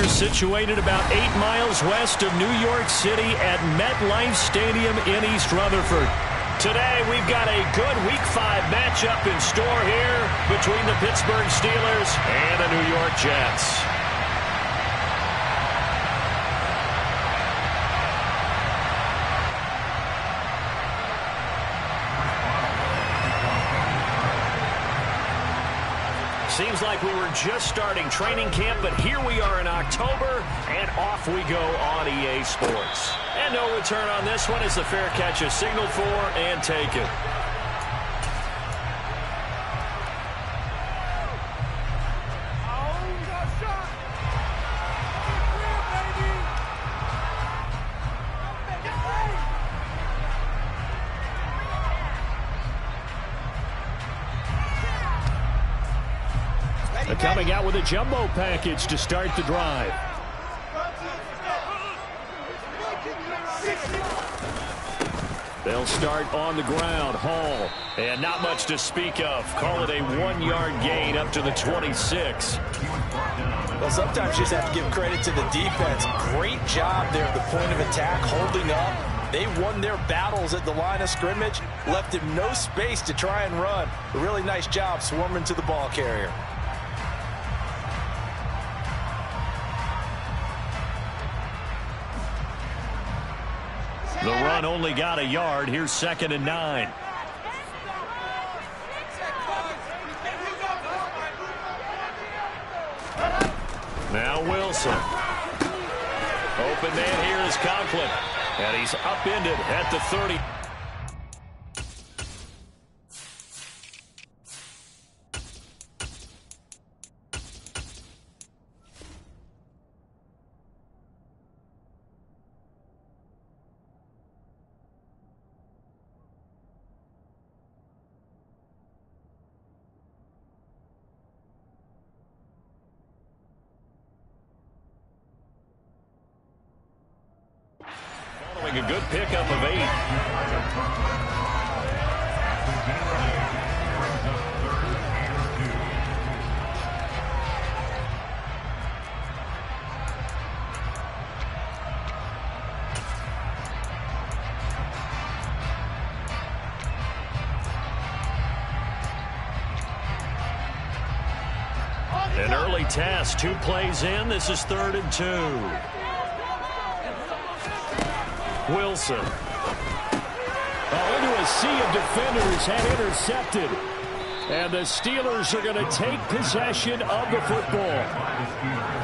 They're situated about 8 miles west of New York City at MetLife Stadium in East Rutherford. Today, we've got a good Week 5 matchup in store here between the Pittsburgh Steelers and the New York Jets. Seems like we were just starting training camp, but here we are in October, and off we go on EA Sports. And no return on this one as the fair catch is signaled for and taken. Coming out with a jumbo package to start the drive. They'll start on the ground. Hall. And not much to speak of. Call it a 1-yard gain up to the 26. Well, sometimes you just have to give credit to the defense. Great job there at the point of attack, holding up. They won their battles at the line of scrimmage, left him no space to try and run. A really nice job swarming to the ball carrier. The run only got a yard. Here's 2nd and 9. Now Wilson. Open man here is Conklin. And he's upended at the 30. A good pickup of 8. An early task, 2 plays in. This is 3rd and 2. Wilson. Into a sea of defenders, had intercepted. And the Steelers are going to take possession of the football.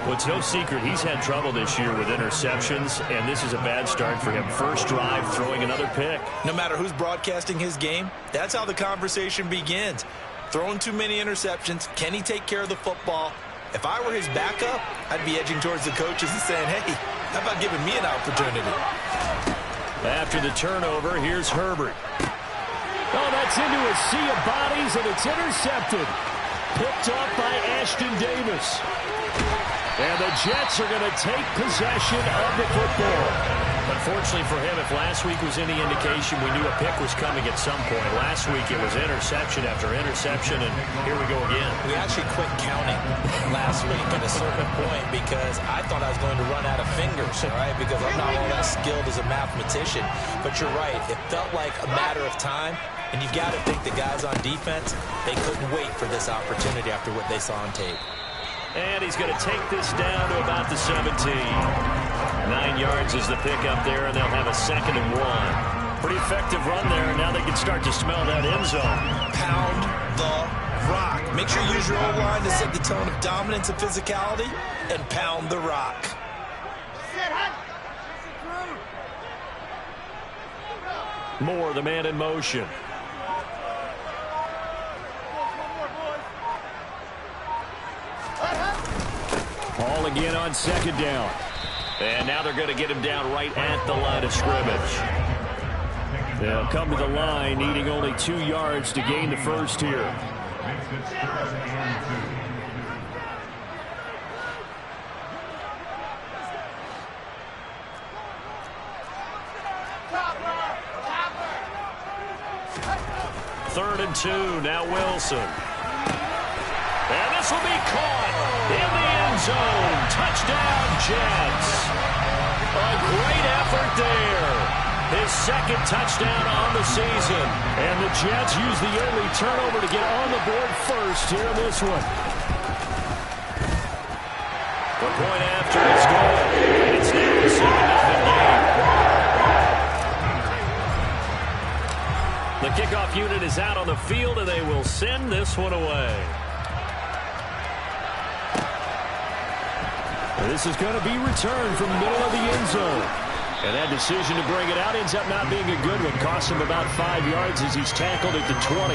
Well, it's no secret he's had trouble this year with interceptions, and this is a bad start for him. First drive, throwing another pick. No matter who's broadcasting his game, that's how the conversation begins. Throwing too many interceptions, can he take care of the football? If I were his backup, I'd be edging towards the coaches and saying, hey, how about giving me an opportunity? After the turnover, here's Herbert. Oh, that's into a sea of bodies, and it's intercepted. Picked up by Ashton Davis. And the Jets are going to take possession of the football. Unfortunately for him, if last week was any indication, we knew a pick was coming at some point. Last week it was interception after interception, and here we go again. We actually quit counting last week at a certain point because I thought I was going to run out of fingers, all right, because I'm not all that skilled as a mathematician. But you're right. It felt like a matter of time, and you've got to think the guys on defense, they couldn't wait for this opportunity after what they saw on tape. And he's going to take this down to about the 17. 9 yards is the pickup there, and they'll have a 2nd and 1. Pretty effective run there, and now they can start to smell that end zone. Pound the rock. Make sure you use your O-line to set the tone of dominance and physicality, and pound the rock. Moore, the man in motion. Hall again on 2nd down. And now they're going to get him down right at the line of scrimmage. They'll come to the line, needing only 2 yards to gain the first here. Third and 2, now Wilson. And this will be caught in the end zone. touchdown, Jets. A great effort there. His second touchdown on the season. And the Jets use the early turnover to get on the board first here in this one. The point after is good. It's now a 7-0 lead. The kickoff unit is out on the field, and they will send this one away. This is going to be returned from the middle of the end zone. And that decision to bring it out ends up not being a good one. Costs him about 5 yards as he's tackled at the 20.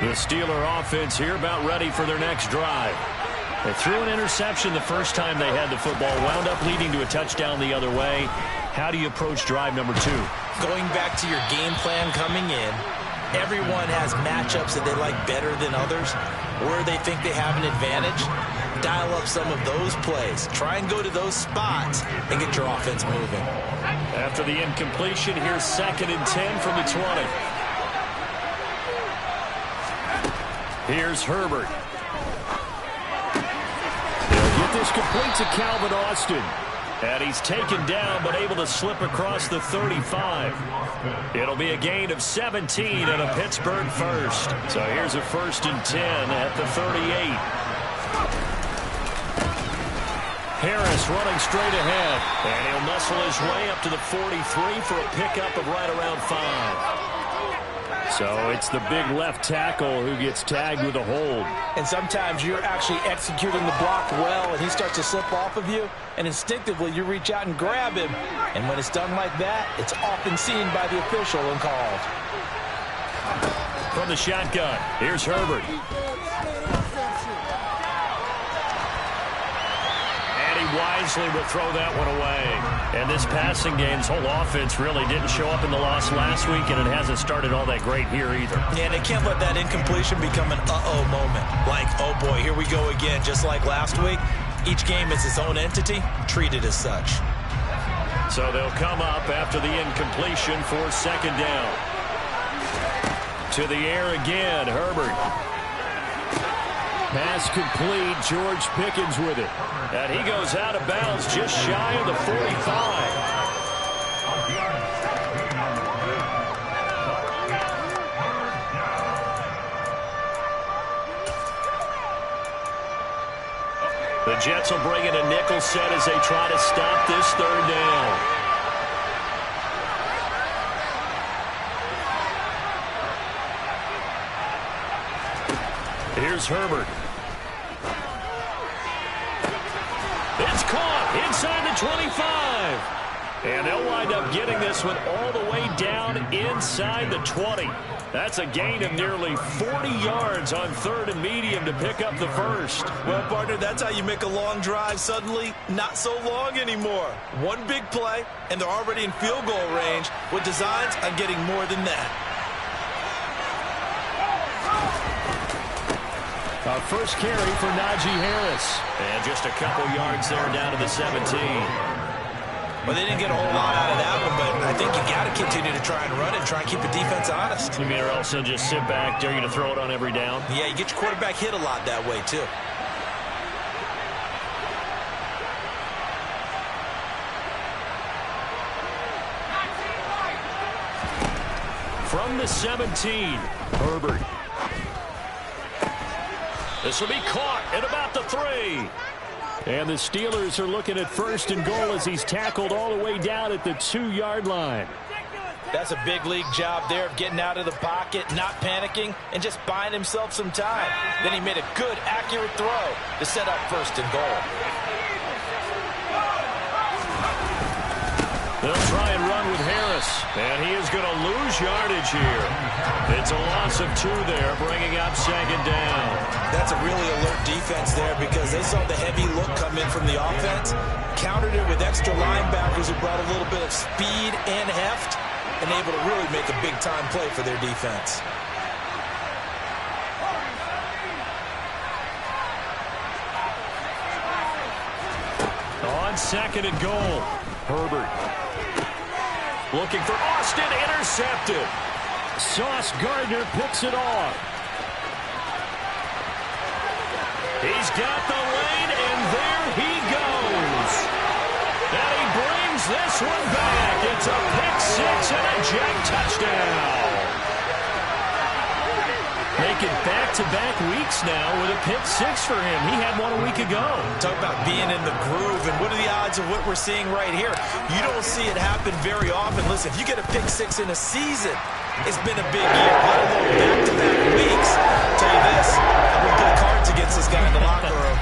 The Steeler offense here about ready for their next drive. They threw an interception the first time they had the football, wound up leading to a touchdown the other way. How do you approach drive number 2? Going back to your game plan coming in, everyone has matchups that they like better than others, where they think they have an advantage. Dial up some of those plays. Try and go to those spots and get your offense moving. After the incompletion, here's 2nd and 10 from the 20. Here's Herbert. They'll get this complete to Calvin Austin. And he's taken down, but able to slip across the 35. It'll be a gain of 17 and a Pittsburgh first. So here's a 1st and 10 at the 38. Harris running straight ahead. And he'll muscle his way up to the 43 for a pickup of right around 5. So it's the big left tackle who gets tagged with a hold. And sometimes you're actually executing the block well, and he starts to slip off of you, and instinctively you reach out and grab him. And when it's done like that, it's often seen by the official and called. From the shotgun, here's Herbert. Wisely would throw that one away. And this passing game's whole offense really didn't show up in the loss last week, and it hasn't started all that great here either. Yeah, and they can't let that incompletion become an uh-oh moment. Like, oh boy, here we go again, just like last week. Each game is its own entity, treated as such. So they'll come up after the incompletion for 2nd down. To the air again, Herbert. Pass complete, George Pickens with it. And he goes out of bounds just shy of the 45. The Jets will bring in a nickel set as they try to stop this 3rd down. Here's Herbert. It's caught inside the 25. And they'll wind up getting this one all the way down inside the 20. That's a gain of nearly 40 yards on 3rd and medium to pick up the first. Well, partner, that's how you make a long drive suddenly not so long anymore. One big play, and they're already in field goal range with designs on getting more than that. Our first carry for Najee Harris. And just a couple yards there down to the 17. Well, they didn't get a whole lot out of that one, but I think you got to continue to try and run it, try and keep the defense honest. You mean, or else they'll just sit back, dare you to throw it on every down? Yeah, you get your quarterback hit a lot that way, too. From the 17, Herbert. This will be caught at about the 3. And the Steelers are looking at 1st and goal as he's tackled all the way down at the 2-yard line. That's a big league job there of getting out of the pocket, not panicking, and just buying himself some time. Then he made a good, accurate throw to set up 1st and goal. They'll try and run with Harris, and he is going to lose yardage here. It's a loss of 2 there, bringing up 2nd down. That's a really alert defense there because they saw the heavy look come in from the offense, countered it with extra linebackers who brought a little bit of speed and heft, and able to really make a big-time play for their defense. On 2nd and goal, Herbert. Looking for Austin, intercepted. Sauce Gardner picks it off. He's got the lane, and there he goes. And he brings this one back. It's a pick-6 and a Jack touchdown. Making back-to-back weeks now with a pick-6 for him. He had one a week ago. Talk about being in the groove, and what are the odds of what we're seeing right here? You don't see it happen very often. Listen, if you get a pick-6 in a season, it's been a big year. Let alone back-to-back weeks. I'll tell you this, I would play cards against this guy in the locker room.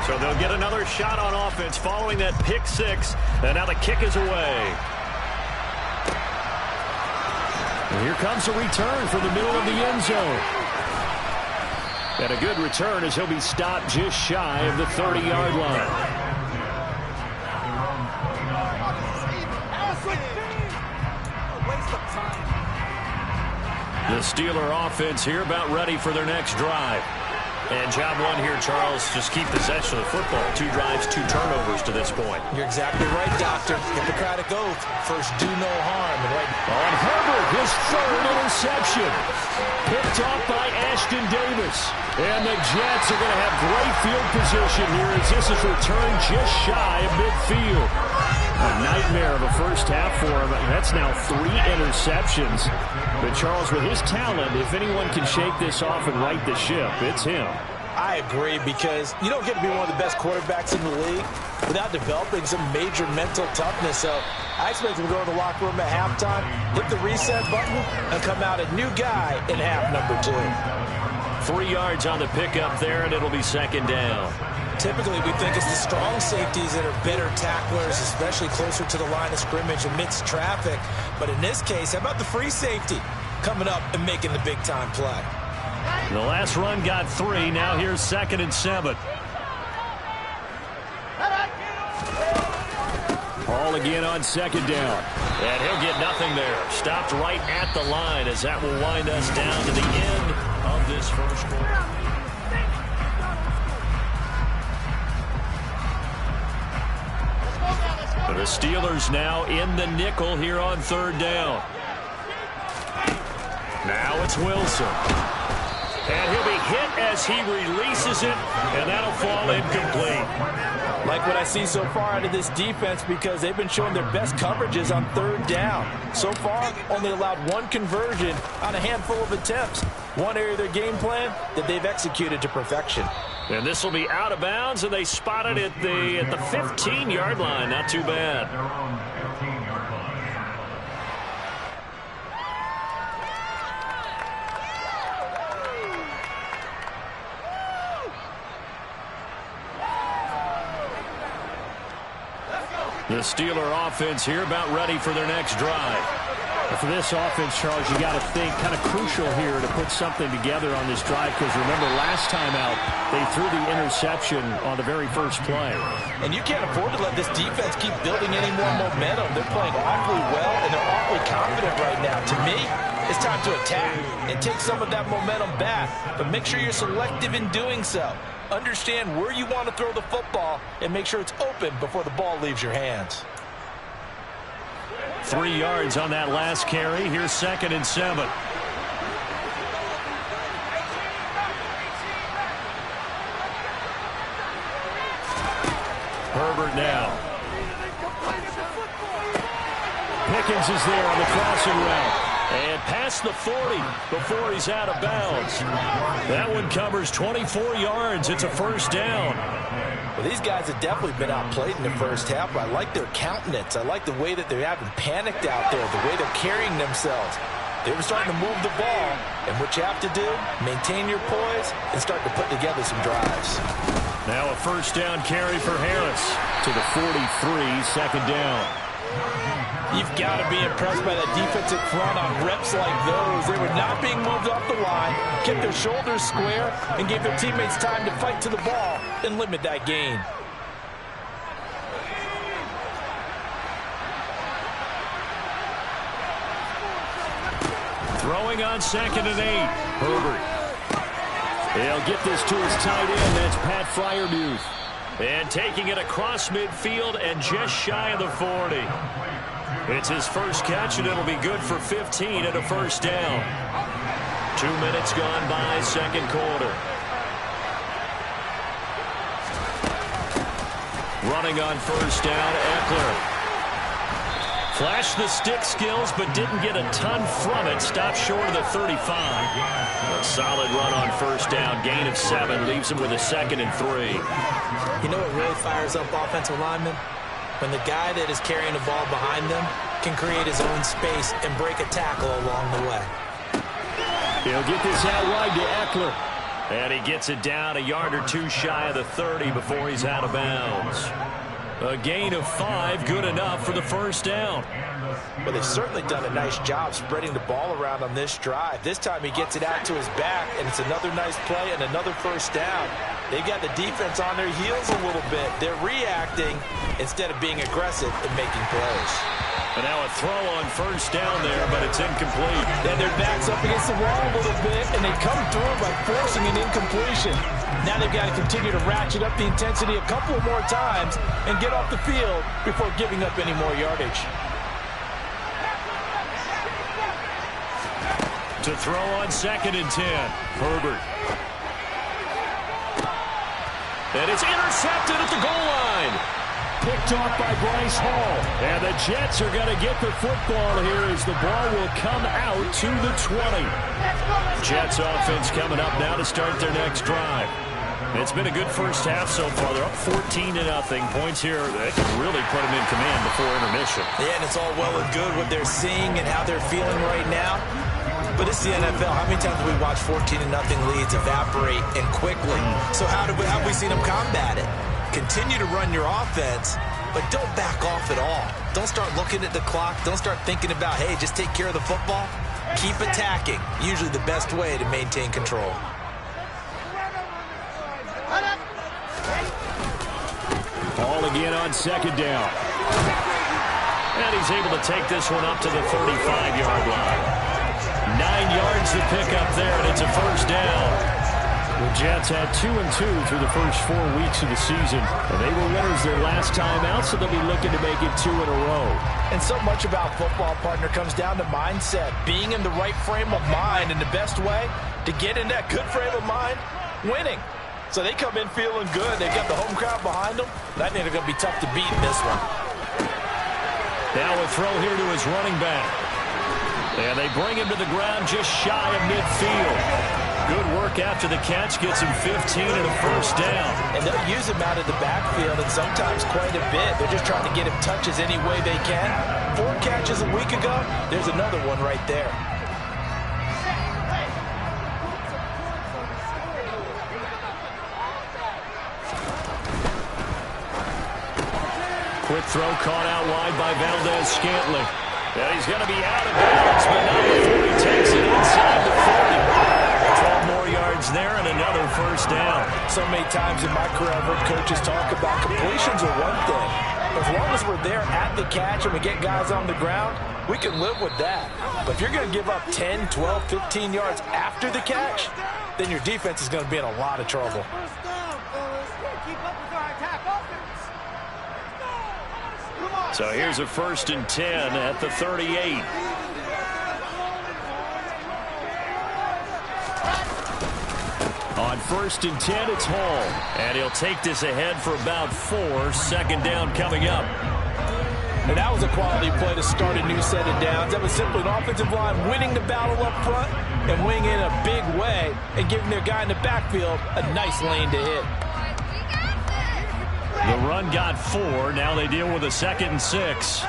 So they'll get another shot on offense following that pick-6, and now the kick is away. And here comes a return from the middle of the end zone. And a good return as he'll be stopped just shy of the 30-yard line. The Steeler offense here about ready for their next drive. And job one here, Charles, just keep possession of the football. 2 drives, 2 turnovers to this point. You're exactly right, Doctor. Hippocratic oath. First, do no harm. And right on Herbert, his 3rd interception. Picked off by Ashton Davis. And the Jets are going to have great field position here as this is returned just shy of midfield. A nightmare of a first half for him. That's now 3 interceptions. But Charles, with his talent, if anyone can shake this off and right the ship, it's him. I agree, because you don't get to be one of the best quarterbacks in the league without developing some major mental toughness. So I expect him to go in the locker room at halftime, hit the reset button, and come out a new guy in half number 2. 3 yards on the pickup there, and it'll be 2nd down. Typically, we think it's the strong safeties that are better tacklers, especially closer to the line of scrimmage amidst traffic. But in this case, how about the free safety coming up and making the big-time play? The last run got 3. Now here's 2nd and 7. Hall again on 2nd down. And he'll get nothing there. Stopped right at the line as that will wind us down to the end of this first quarter. The Steelers now in the nickel here on 3rd down. Now it's Wilson. And he'll be hit as he releases it, and that'll fall incomplete. Like what I see so far out of this defense, because they've been showing their best coverages on 3rd down. So far, only allowed 1 conversion on a handful of attempts. One area of their game plan that they've executed to perfection. And this will be out of bounds, and they spot it at the 15-yard line. Not too bad. The Steeler offense here about ready for their next drive. For this offense, Charles, you got to think kind of crucial here to put something together on this drive, because remember last time out they threw the interception on the very first play. And you can't afford to let this defense keep building any more momentum. They're playing awfully well, and they're awfully confident right now. To me, it's time to attack and take some of that momentum back, but make sure you're selective in doing so. Understand where you want to throw the football and make sure it's open before the ball leaves your hands. 3 yards on that last carry. Here's 2nd and 7. Herbert now. Pickens is there on the crossing route. And past the 40 before he's out of bounds. That one covers 24 yards. It's a 1st down. Well, these guys have definitely been outplayed in the first half, but I like their countenance. I like the way that they haven't panicked out there, the way they're carrying themselves. They were starting to move the ball, and what you have to do, maintain your poise and start to put together some drives. Now a 1st down carry for Harris to the 43, 2nd down. You've got to be impressed by that defensive front on reps like those. They were not being moved off the line, kept their shoulders square, and gave their teammates time to fight to the ball and limit that gain. Throwing on 2nd and 8. Herbert. They'll get this to his tight end. That's Pat Freiermuth. And taking it across midfield and just shy of the 40. It's his first catch, and it'll be good for 15 and a 1st down. 2 minutes gone by, 2nd quarter. Running on first down, Eckler. Flashed the stick skills, but didn't get a ton from it. Stopped short of the 35. A solid run on first down. Gain of 7 leaves him with a 2nd and 3. You know what really fires up offensive linemen? When the guy that is carrying the ball behind them can create his own space and break a tackle along the way. He'll get this out wide to Eckler. And he gets it down a yard or 2 shy of the 30 before he's out of bounds. A gain of 5, good enough for the first down. Well, they've certainly done a nice job spreading the ball around on this drive. This time he gets it out to his back, and it's another nice play and another first down. They've got the defense on their heels a little bit. They're reacting instead of being aggressive and making plays. And now a throw on first down there, but it's incomplete. Then their back's up against the wall a little bit, and they come through by forcing an incompletion. Now they've got to continue to ratchet up the intensity a couple more times and get off the field before giving up any more yardage. To throw on 2nd and 10, Herbert. And it's intercepted at the goal line. Picked off by Bryce Hall. And the Jets are going to get the football here as the ball will come out to the 20. Jets offense coming up now to start their next drive. It's been a good first half so far. They're up 14-0. Points here that can really put them in command before intermission. Yeah, and it's all well and good what they're seeing and how they're feeling right now. But it's the NFL. How many times have we watched 14-0 leads evaporate and quickly? So how have we seen them combat it? Continue to run your offense, but don't back off at all. Don't start looking at the clock. Don't start thinking about, hey, just take care of the football. Keep attacking. Usually the best way to maintain control. Ball again on 2nd down. And he's able to take this one up to the 35-yard line. 9 yards to pick up there, and it's a first down. The Jets had 2-2 through the first 4 weeks of the season. And they were winners their last time out, so they'll be looking to make it 2 in a row. And so much about football, partner, comes down to mindset. Being in the right frame of mind, and the best way to get in that good frame of mind, winning. So they come in feeling good. They've got the home crowd behind them. And I think they're going to be tough to beat in this one. Now a throw here to his running back. And they bring him to the ground just shy of midfield. Good work after the catch, gets him 15 and a first down. And they'll use him out of the backfield, and sometimes quite a bit. They're just trying to get him touches any way they can. 4 catches a week ago, there's another one right there. Quick throw caught out wide by Valdez-Scantling. And he's going to be out of bounds, but not before he takes it inside the 40. 12 more yards there and another first down. So many times in my career I've heard coaches talk about completions are one thing. As long as we're there at the catch and we get guys on the ground, we can live with that. But if you're going to give up 10, 12, 15 yards after the catch, then your defense is going to be in a lot of trouble. So here's a 1st and 10 at the 38. On 1st and 10, it's Hall. And he'll take this ahead for about 4. 2nd down coming up. And that was a quality play to start a new set of downs. That was simply an offensive line winning the battle up front and winning in a big way and giving their guy in the backfield a nice lane to hit. The run got 4. Now they deal with a 2nd and 6.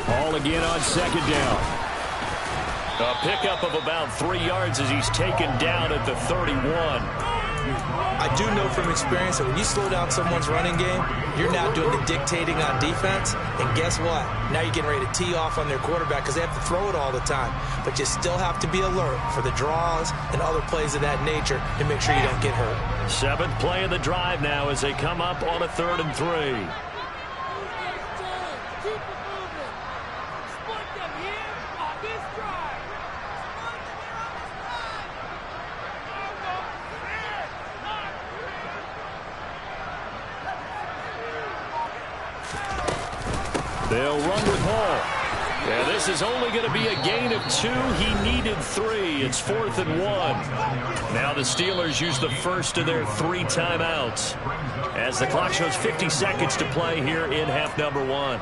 Ball again on 2nd down. A pickup of about 3 yards as he's taken down at the 31. I do know from experience that when you slow down someone's running game, you're now doing the dictating on defense. And guess what? Now you're getting ready to tee off on their quarterback because they have to throw it all the time. But you still have to be alert for the draws and other plays of that nature to make sure you don't get hurt. 7th play of the drive now as they come up on a 3rd and 3. They'll run with Hall. Yeah, this is only going to be a gain of 2. He needed 3. It's 4th and 1. Now the Steelers use the first of their 3 timeouts as the clock shows 50 seconds to play here in half number 1.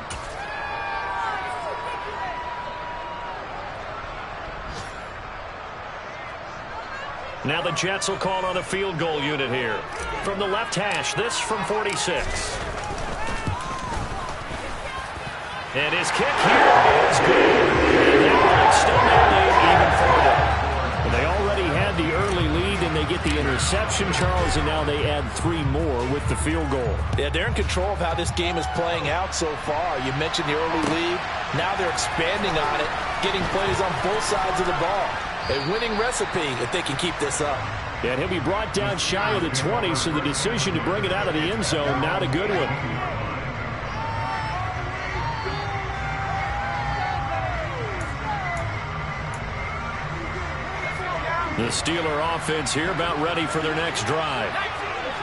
Now the Jets will call on a field goal unit here. From the left hash, this from 46. And his kick here is good. And that will extend their lead even further. They already had the early lead, and they get the interception, Charles, and now they add 3 more with the field goal. Yeah, they're in control of how this game is playing out so far. You mentioned the early lead. Now they're expanding on it, getting plays on both sides of the ball. A winning recipe if they can keep this up. And he'll be brought down shy of the 20, so the decision to bring it out of the end zone, not a good one. The Steeler offense here about ready for their next drive.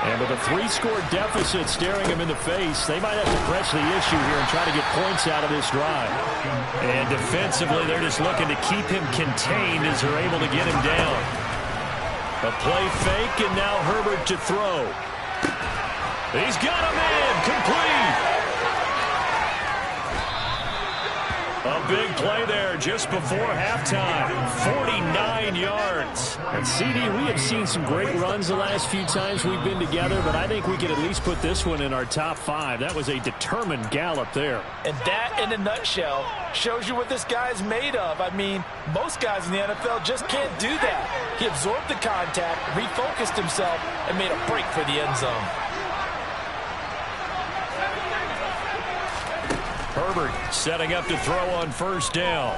And with a 3-score deficit staring them in the face, they might have to press the issue here and try to get points out of this drive. And defensively, they're just looking to keep him contained as they're able to get him down. A play fake, and now Herbert to throw. He's got a man, complete. A big play there just before halftime. 49 yards. And CD, we have seen some great runs the last few times we've been together, but I think we can at least put this one in our top 5. That was a determined gallop there. And that, in a nutshell, shows you what this guy's made of. I mean, most guys in the NFL just can't do that. He absorbed the contact, refocused himself, and made a break for the end zone. Herbert setting up to throw on first down.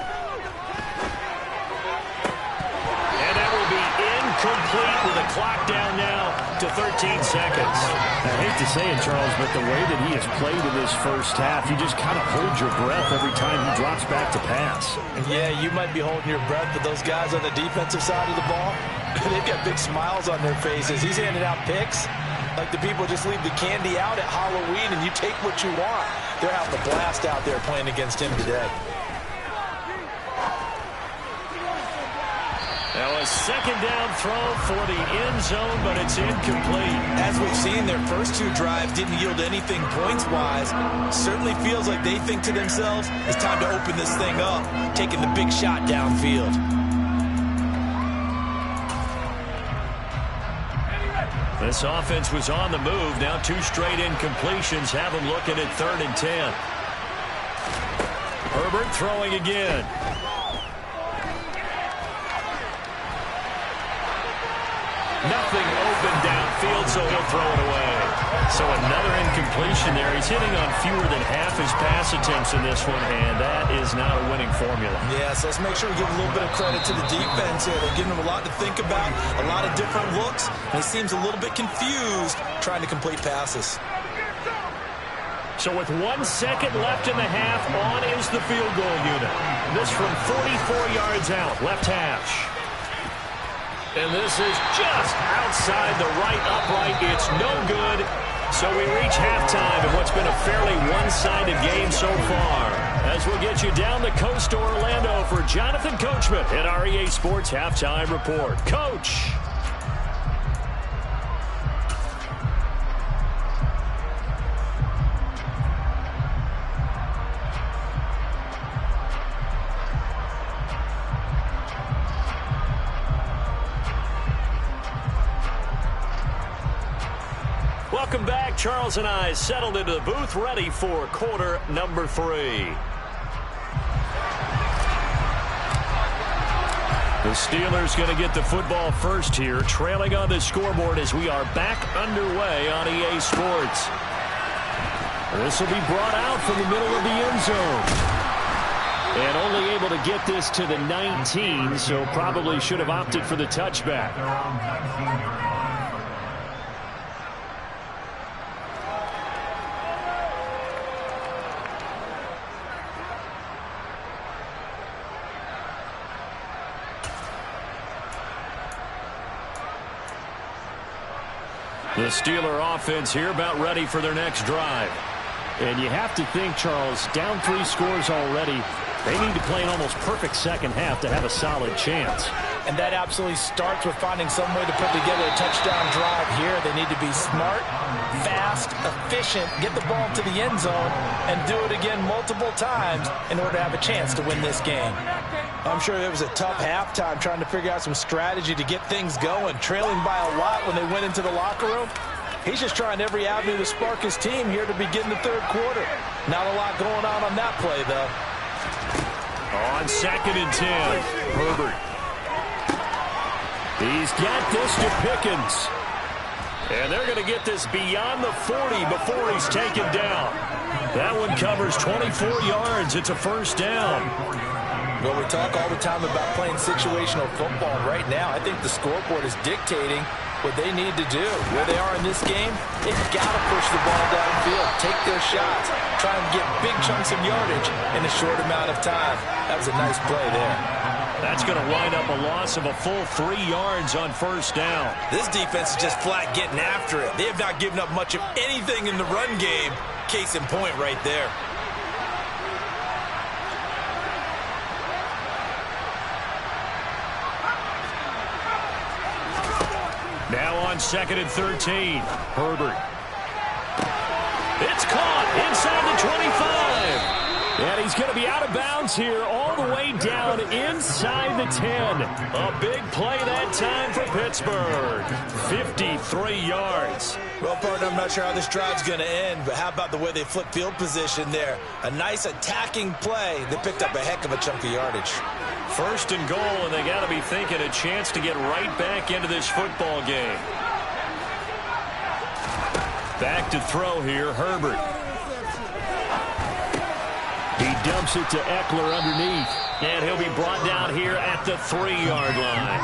And that will be incomplete with the clock down now to 13 seconds. I hate to say it, Charles, but the way that he has played in this first half, you just kind of hold your breath every time he drops back to pass. Yeah, you might be holding your breath, but those guys on the defensive side of the ball, they've got big smiles on their faces. He's handing out picks like the people just leave the candy out at Halloween and you take what you want. They're having a blast out there playing against him today. Now a second down throw for the end zone, but it's incomplete. As we've seen, their first 2 drives didn't yield anything points-wise. Certainly feels like they think to themselves, it's time to open this thing up, taking the big shot downfield. This offense was on the move. Now 2 straight incompletions have them looking at 3rd and 10. Herbert throwing again. Nothing open downfield, so he'll throw it away. So another incompletion there. He's hitting on fewer than half his pass attempts in this one, and that is not a winning formula. Yeah, so let's make sure we give a little bit of credit to the defense here. They're giving him a lot to think about, a lot of different looks, and he seems a little bit confused trying to complete passes. So with 1 second left in the half, on is the field goal unit. This from 44 yards out, left hash. And this is just outside the right upright. It's no good. So we reach halftime in what's been a fairly one-sided game so far. As we'll get you down the coast to Orlando for Jonathan Coachman at our EA Sports Halftime Report. Coach. Welcome back. Charles and I settled into the booth, ready for quarter number 3. The Steelers going to get the football first here, trailing on the scoreboard as we are back underway on EA Sports. This will be brought out from the middle of the end zone. And only able to get this to the 19, so probably should have opted for the touchback. The Steeler offense here about ready for their next drive. And you have to think, Charles, down 3 scores already. They need to play an almost perfect second half to have a solid chance. And that absolutely starts with finding some way to put together a touchdown drive here. They need to be smart, fast, efficient, get the ball to the end zone, and do it again multiple times in order to have a chance to win this game. I'm sure it was a tough halftime trying to figure out some strategy to get things going, trailing by a lot when they went into the locker room. He's just trying every avenue to spark his team here to begin the third quarter. Not a lot going on that play, though. On 2nd and 10, Herbert. He's got this to Pickens. And they're going to get this beyond the 40 before he's taken down. That one covers 24 yards. It's a first down. Well, we talk all the time about playing situational football. Right now, I think the scoreboard is dictating what they need to do. Where they are in this game, they've got to push the ball downfield, take their shots, try and get big chunks of yardage in a short amount of time. That was a nice play there. That's going to wind up a loss of a full 3 yards on first down. This defense is just flat getting after it. They have not given up much of anything in the run game. Case in point right there. Now on 2nd and 13, Herbert. It's caught inside the 25. And he's going to be out of bounds here all the way down inside the 10. A big play that time for Pittsburgh. 53 yards. Well, partner, I'm not sure how this drive's going to end, but how about the way they flip field position there? A nice attacking play. They picked up a heck of a chunk of yardage. 1st and goal, and they got to be thinking a chance to get right back into this football game. Back to throw here, Herbert. He dumps it to Eckler underneath. And he'll be brought down here at the 3-yard line.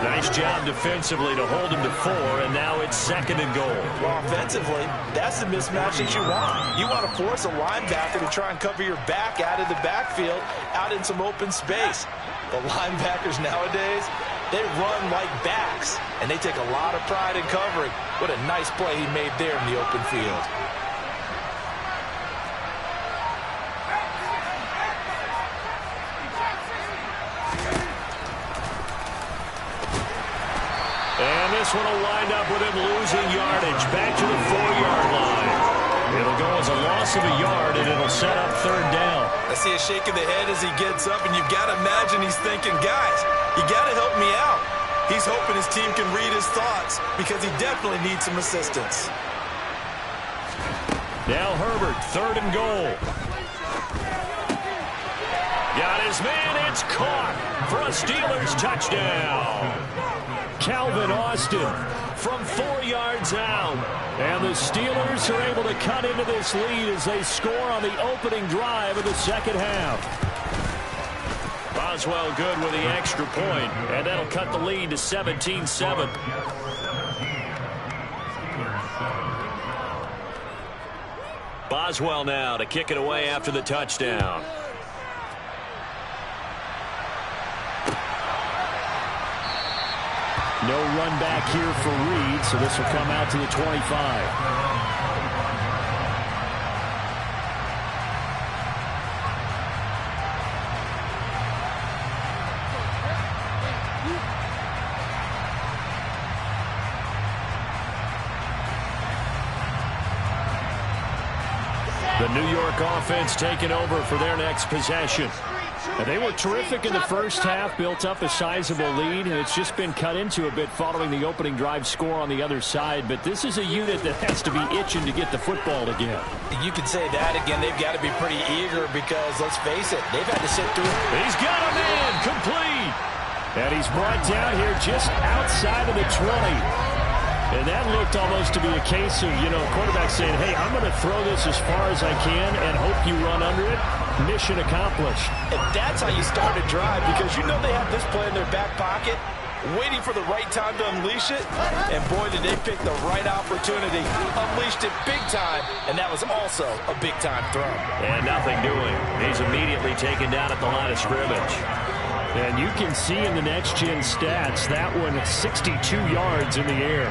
Nice job defensively to hold him to 4, and now it's 2nd and goal. Well, offensively, that's the mismatch that you want. You want to force a linebacker to try and cover your back out of the backfield, out in some open space. The linebackers nowadays, they run like backs, and they take a lot of pride in covering. What a nice play he made there in the open field. And this one will wind up with him losing yardage. Back to the 4-yard line. It'll go as a loss of a yard, and it'll set up 3rd down. I see a shake of the head as he gets up, and you've got to imagine he's thinking, guys, you got to help me out. He's hoping his team can read his thoughts because he definitely needs some assistance. Now Herbert, 3rd and goal. Got his man, it's caught for a Steelers touchdown. Calvin Austin from 4 yards out. And the Steelers are able to cut into this lead as they score on the opening drive of the second half. Boswell good with the extra point, and that'll cut the lead to 17-7. Boswell now to kick it away after the touchdown. No run back here for Reed, so this will come out to the 25. The New York offense taking over for their next possession. And they were terrific in the first half, built up a sizable lead, and it's just been cut into a bit following the opening drive score on the other side. But this is a unit that has to be itching to get the football again. You could say that again. They've got to be pretty eager because, let's face it, they've had to sit through. He's got a man, complete. And he's brought down here just outside of the 20. And that looked almost to be a case of, quarterback saying, hey, I'm going to throw this as far as I can and hope you run under it. Mission accomplished. And that's how you start a drive, because they have this play in their back pocket, waiting for the right time to unleash it. And boy, did they pick the right opportunity. Unleashed it big time, and that was also a big-time throw. And nothing doing. He's immediately taken down at the line of scrimmage. And you can see in the next-gen stats, that one 62 yards in the air.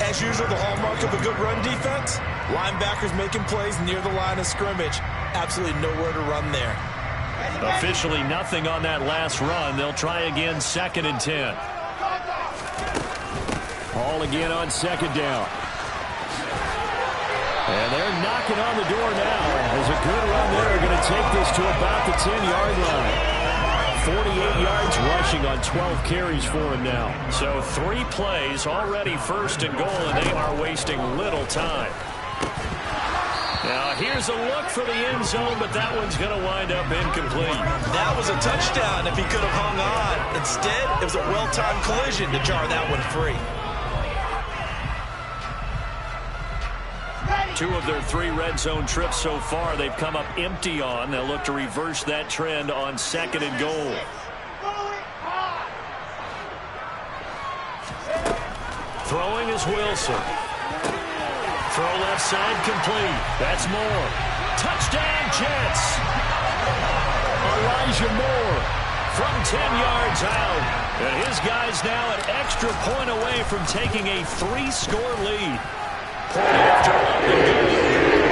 As usual, the hallmark of a good run defense, linebackers making plays near the line of scrimmage. Absolutely nowhere to run there. Officially nothing on that last run. They'll try again, 2nd and 10. Hall again on 2nd down. And they're knocking on the door now. There's a good run there. They're going to take this to about the 10-yard line. 48 yards rushing on 12 carries for him now. So 3 plays, already 1st and goal, and they are wasting little time. Now here's a look for the end zone, but that one's going to wind up incomplete. That was a touchdown if he could have hung on. Instead, it was a well-timed collision to jar that one free. 2 of their 3 red zone trips so far, they've come up empty on. They'll look to reverse that trend on 2nd and goal. Throwing is Wilson. Throw left side complete. That's Moore. Touchdown Jets. Elijah Moore from 10 yards out. And his guys now an extra point away from taking a 3-score lead. Point after up and good.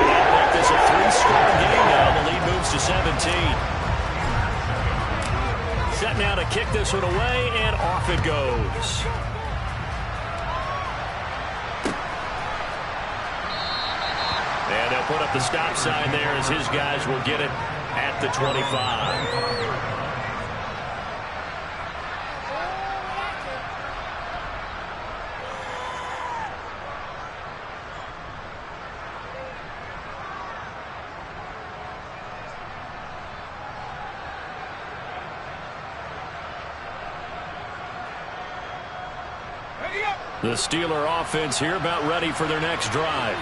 That'll make this a 3-score game now. The lead moves to 17. Set now to kick this one away, and off it goes. And they'll put up the stop sign there as his guys will get it at the 25. The Steeler offense here about ready for their next drive.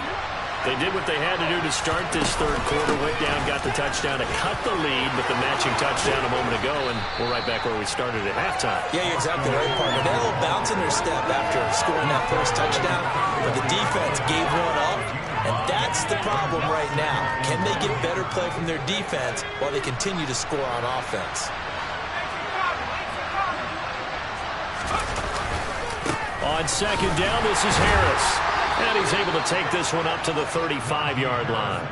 They did what they had to do to start this 3rd quarter. Went down, got the touchdown to cut the lead, but the matching touchdown a moment ago, and we're right back where we started at halftime. Yeah, you're exactly right, partner. They had a little bounce in their step after scoring that first touchdown, but the defense gave one up, and that's the problem right now. Can they get better play from their defense while they continue to score on offense? On 2nd down, this is Harris. And he's able to take this one up to the 35-yard line.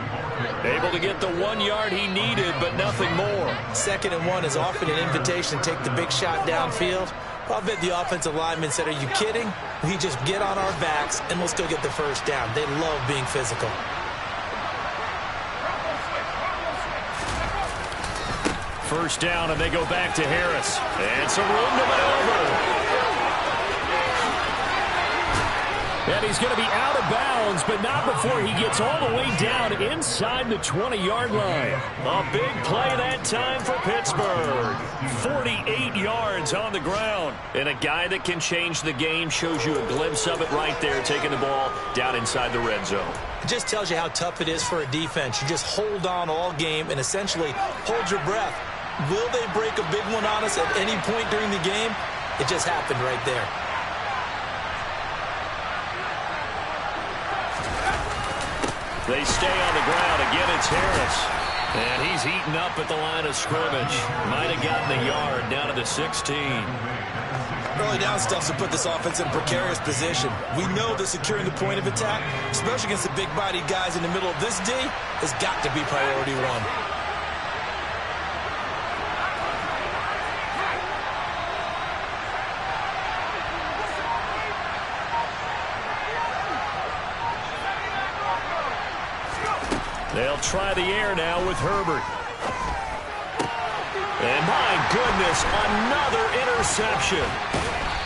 Able to get the 1 yard he needed, but nothing more. 2nd and 1 is often an invitation to take the big shot downfield. I'll bet the offensive lineman said, are you kidding? We just get on our backs, and we'll still get the 1st down. They love being physical. First down, and they go back to Harris. And some room to maneuver. And he's going to be out of bounds, but not before he gets all the way down inside the 20-yard line. A big play that time for Pittsburgh. 48 yards on the ground. And a guy that can change the game shows you a glimpse of it right there, taking the ball down inside the red zone. It just tells you how tough it is for a defense. You just hold on all game and essentially hold your breath. Will they break a big one on us at any point during the game? It just happened right there. They stay on the ground. Again, it's Harris. And he's eaten up at the line of scrimmage. Might have gotten a yard down to the 16. Early down stuff to put this offense in a precarious position. We know that securing the point of attack, especially against the big-bodied guys in the middle of this D, has got to be priority 1. They'll try the air now with Herbert. And my goodness, another interception.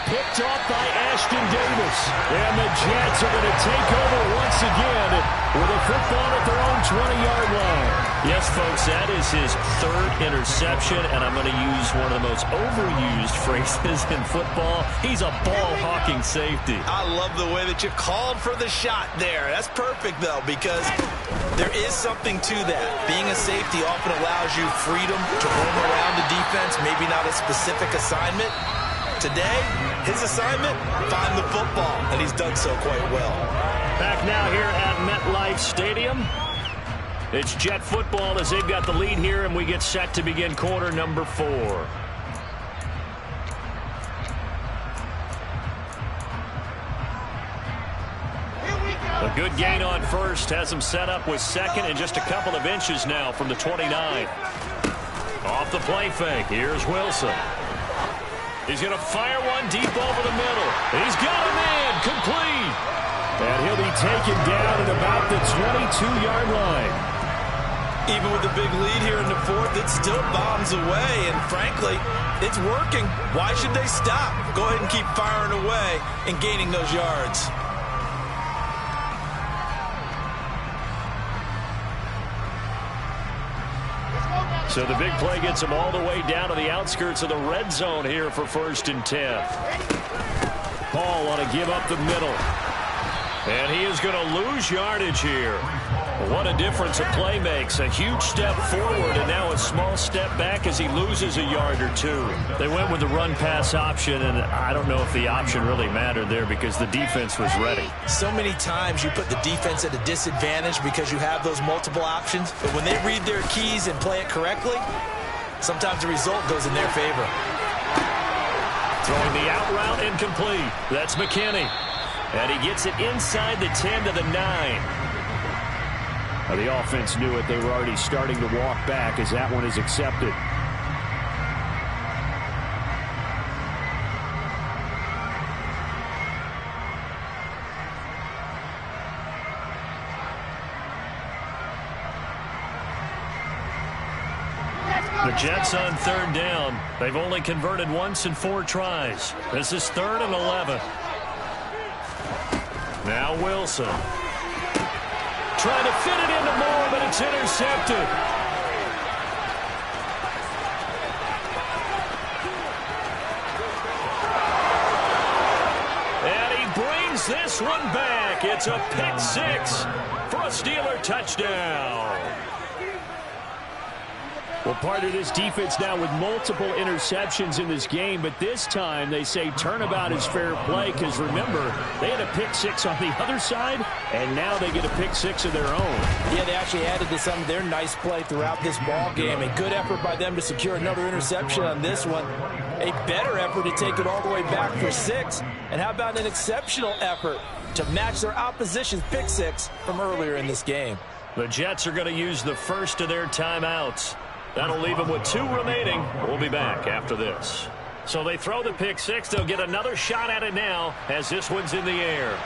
Picked off by Ashton Davis. And the Jets are going to take over once again with a football at their own 20-yard line. Yes, folks, that is his 3rd interception, and I'm going to use one of the most overused phrases in football. He's a ball-hawking safety. I love the way that you called for the shot there. That's perfect, though, because there is something to that. Being a safety often allows you freedom to roam around the defense, maybe not a specific assignment. Today, his assignment, find the football, and he's done so quite well. Back now here at MetLife Stadium. It's Jet football as they've got the lead here, and we get set to begin quarter number 4. A good gain on first has him set up with second and just a couple of inches now from the 29. Off the play fake. Here's Wilson. He's going to fire one deep over the middle. He's got a man. Complete. And he'll be taken down at about the 22-yard line. Even with the big lead here in the fourth, it still bombs away. And frankly, it's working. Why should they stop? Go ahead and keep firing away and gaining those yards. So the big play gets him all the way down to the outskirts of the red zone here for 1st and 10. Hall want to give up the middle. And he is going to lose yardage here. What a difference a play makes. A huge step forward and now a small step back as he loses a yard or two. They went with the run-pass option, and I don't know if the option really mattered there because the defense was ready. So many times you put the defense at a disadvantage because you have those multiple options, but when they read their keys and play it correctly, sometimes the result goes in their favor. Throwing the out route incomplete. That's McKinney. And he gets it inside the 10 to the 9. The offense knew it. They were already starting to walk back as that one is accepted. The Jets on 3rd down. They've only converted once in 4 tries. This is 3rd and 11. Now Wilson. Trying to fit it into Moore, but it's intercepted. And he brings this one back. It's a pick 6 for a Steeler touchdown. Well, part of this defense now with multiple interceptions in this game, but this time they say turnabout is fair play because, remember, they had a pick 6 on the other side, and now they get a pick 6 of their own. Yeah, they actually added to some of their nice play throughout this ball game. A good effort by them to secure another interception on this one. A better effort to take it all the way back for 6. And how about an exceptional effort to match their opposition's pick 6 from earlier in this game? The Jets are going to use the first of their timeouts. That'll leave them with 2 remaining. We'll be back after this. So they throw the pick 6. They'll get another shot at it now as this one's in the air.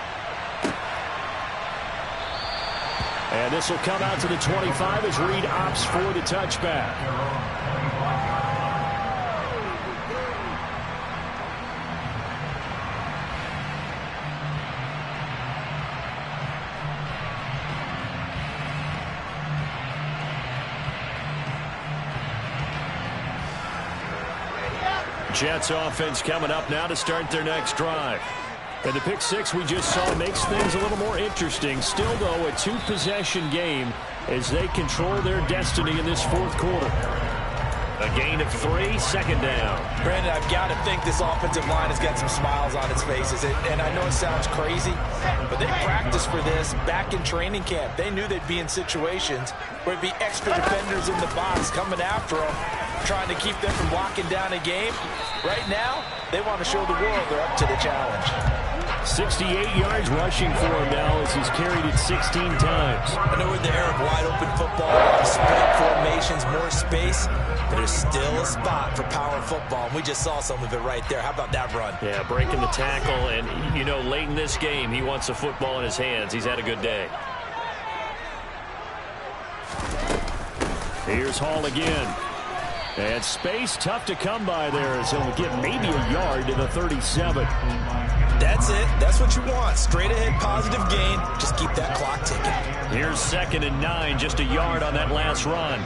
And this will come out to the 25 as Reed opts for the touchback. Jets offense coming up now to start their next drive. And the pick 6 we just saw makes things a little more interesting. Still, though, a 2-possession game as they control their destiny in this 4th quarter. A gain of 3, 2nd down. Brandon, I've got to think this offensive line has got some smiles on its faces. And I know it sounds crazy, but they practiced for this back in training camp. They knew they'd be in situations where it'd be extra defenders in the box coming after them, trying to keep them from locking down a game. Right now, they want to show the world they're up to the challenge. 68 yards rushing for him now as he's carried it 16 times. I know in the era of wide-open football, spread formations, more space, but there's still a spot for power football. And we just saw some of it right there. How about that run? Yeah, breaking the tackle, and, you know, late in this game, he wants the football in his hands. He's had a good day. Here's Hall again. And space tough to come by there as he'll get maybe a yard to the 37. That's it. That's what you want. Straight ahead, positive gain. Just keep that clock ticking. Here's 2nd and 9, just a yard on that last run.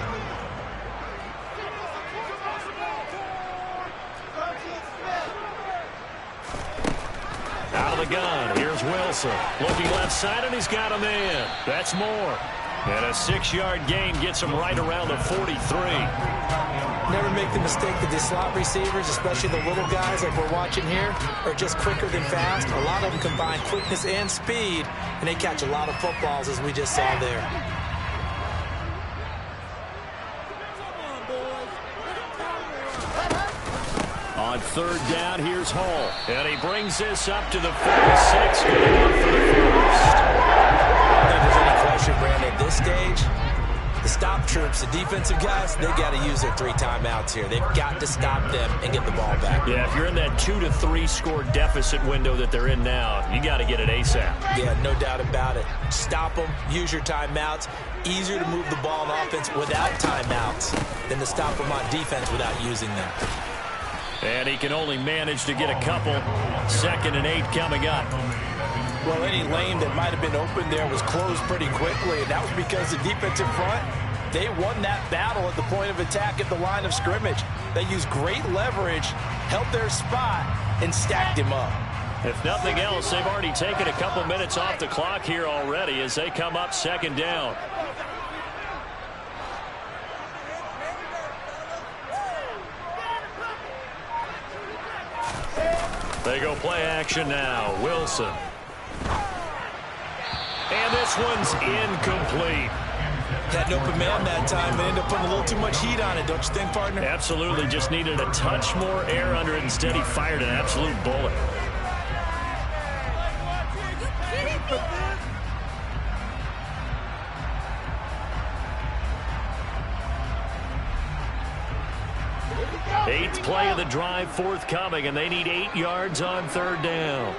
Out of the gun, here's Wilson. Looking left side, and he's got a man. That's Moore. And a 6-yard gain gets him right around the 43. Never make the mistake that the slot receivers, especially the little guys like we're watching here, are just quicker than fast. A lot of them combine quickness and speed, and they catch a lot of footballs, as we just saw there. On 3rd down, here's Hall. And he brings this up to the 46, going up for the first. defensive guys, they got to use their 3 timeouts here. They've got to stop them and get the ball back. Yeah, if you're in that 2 to 3 score deficit window that they're in now, you got to get it ASAP. Yeah, no doubt about it. Stop them, use your timeouts. Easier to move the ball on offense without timeouts than to stop them on defense without using them. And he can only manage to get a couple. 2nd and 8 coming up. Well, any lane that might have been open there was closed pretty quickly, and that was because the defensive front, they won that battle at the point of attack at the line of scrimmage. They used great leverage, held their spot, and stacked him up. If nothing else, they've already taken a couple minutes off the clock here already as they come up 2nd down. They go play action now. Wilson. And this one's incomplete. Had an open man that time, but ended up putting a little too much heat on it, don't you think, partner? Absolutely. Just needed a touch more air under it. Instead, he fired an absolute bullet. Eighth play of the drive forthcoming, and they need 8 yards on 3rd down.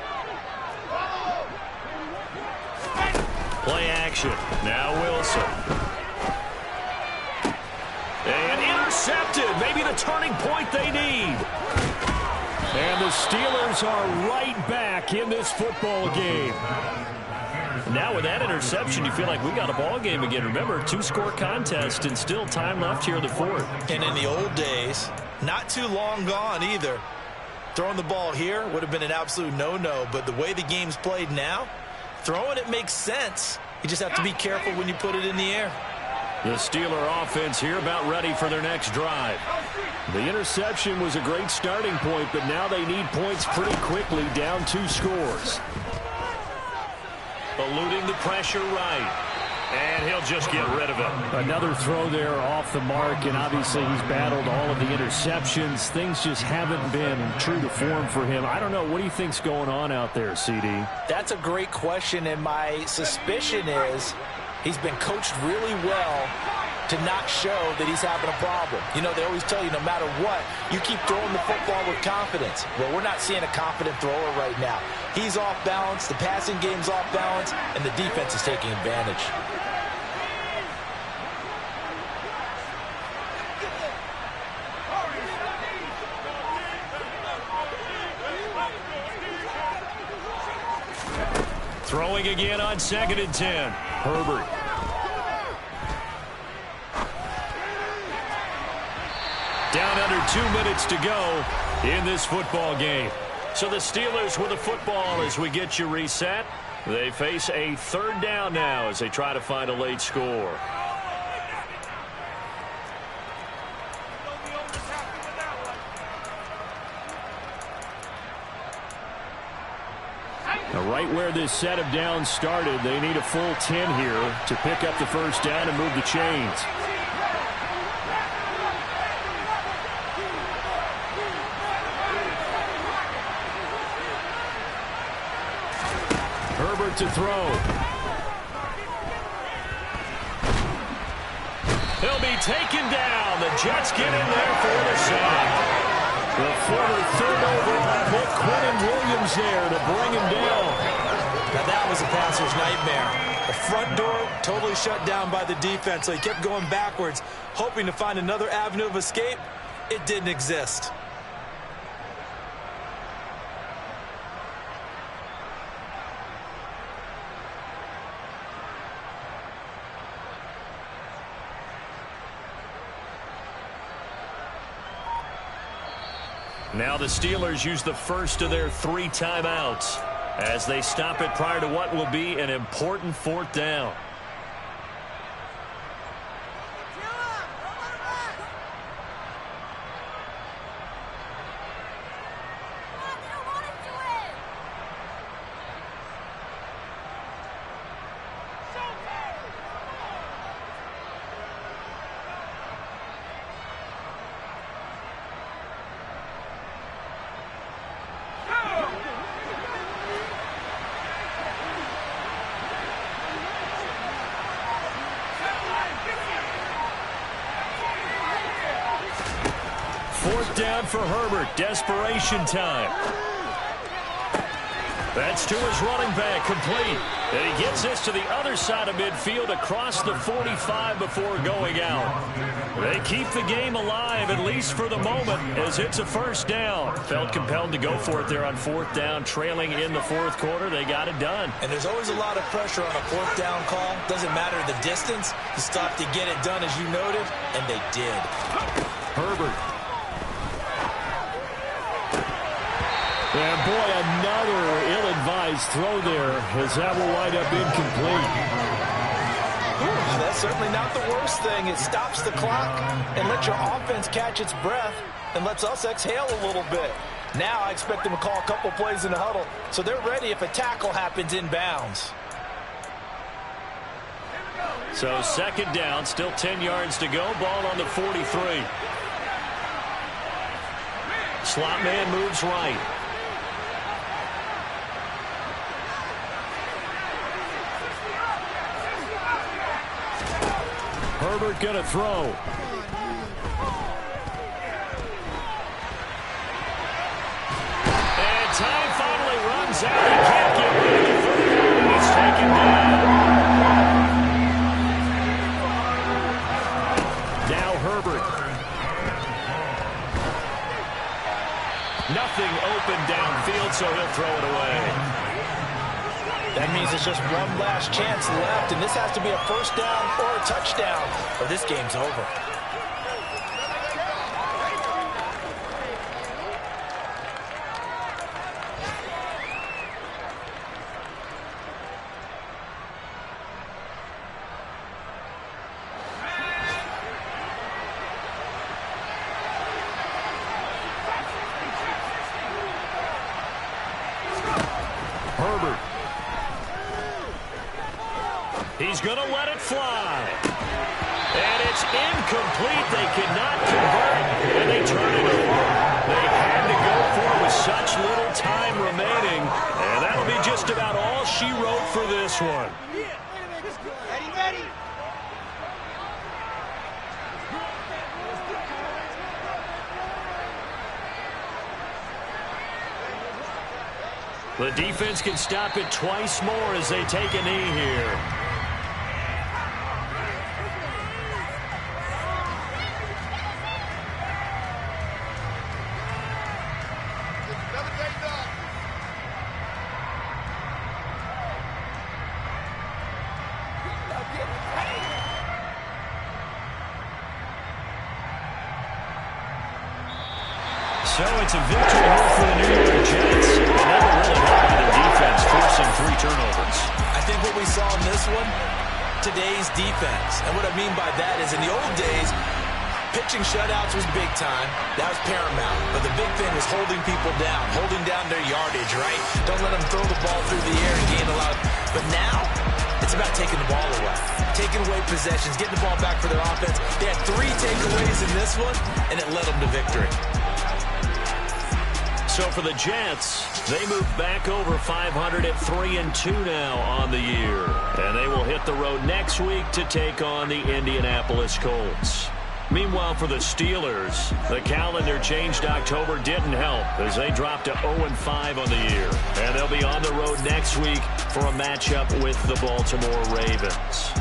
Play action. Now Wilson. And intercepted. Maybe the turning point they need. And the Steelers are right back in this football game. Now with that interception, you feel like we got a ball game again. Remember, 2-score contest and still time left here in the 4th. And in the old days, not too long gone either, throwing the ball here would have been an absolute no-no. But the way the game's played now, throwing it makes sense. You just have to be careful when you put it in the air. The Steeler offense here about ready for their next drive. The interception was a great starting point, but now they need points pretty quickly, down 2 scores. Eluding the pressure right. And he'll just get rid of it. Another throw there off the mark, and obviously he's battled all of the interceptions. Things just haven't been true to form for him. I don't know. What do you think's going on out there, CD? That's a great question, and my suspicion is he's been coached really well to not show that he's having a problem. You know, they always tell you no matter what, you keep throwing the football with confidence. Well, we're not seeing a confident thrower right now. He's off balance, the passing game's off balance, and the defense is taking advantage. Throwing again on 2nd and 10. Herbert. Down under 2 minutes to go in this football game. So the Steelers with the football as we get you reset. They face a 3rd down now as they try to find a late score. Now, right where this set of downs started, they need a full 10 here to pick up the 1st down and move the chains. Herbert to throw. He'll be taken down. The Jets get in there for the sack. The former 3rd overall pick, Quinnen Williams, there to bring him down. Now that was a passer's nightmare. The front door totally shut down by the defense, so he kept going backwards, hoping to find another avenue of escape. It didn't exist. Now the Steelers use the first of their 3 timeouts as they stop it prior to what will be an important 4th down. Fourth down for Herbert. Desperation time. That's to his running back, complete. And he gets this to the other side of midfield across the 45 before going out. They keep the game alive, at least for the moment, as it's a first down. Felt compelled to go for it there on fourth down, trailing in the fourth quarter. They got it done. And there's always a lot of pressure on a fourth down call. Doesn't matter the distance. You stop to get it done, as you noted, and they did. Herbert. And boy, another ill-advised throw there, as that will wind up incomplete. That's certainly not the worst thing. It stops the clock and lets your offense catch its breath and lets us exhale a little bit. Now I expect them to call a couple plays in the huddle, so they're ready if a tackle happens inbounds. So second down, still 10 yards to go. Ball on the 43. Slot man moves right. Herbert gonna throw. And time finally runs out. He can't get rid of the football. He's taken down. Now Herbert. Nothing open downfield, so he'll throw it away. That means it's just one last chance left, and this has to be a first down or a touchdown, or this game's over. Herbert. He's going to let it fly. And it's incomplete. They cannot convert, and they turn it over. They had to go for it with such little time remaining, and that'll be just about all she wrote for this one. Ready. The defense can stop it twice more as they take a knee here. So it's a victory here for the New York Jets. Never really helped their defense, forcing 3 turnovers. I think what we saw in this one, today's defense. And what I mean by that is in the old days, pitching shutouts was big time. That was paramount. But the big thing was holding people down, holding down their yardage, right? Don't let them throw the ball through the air and gain a lot. But now, it's about taking the ball away. Taking away possessions, getting the ball back for their offense. They had 3 takeaways in this one, and it led them to victory. So for the Jets, they move back over 500 at 3-2 now on the year. And they will hit the road next week to take on the Indianapolis Colts. Meanwhile, for the Steelers, the calendar changed October didn't help as they dropped to 0-5 on the year. And they'll be on the road next week for a matchup with the Baltimore Ravens.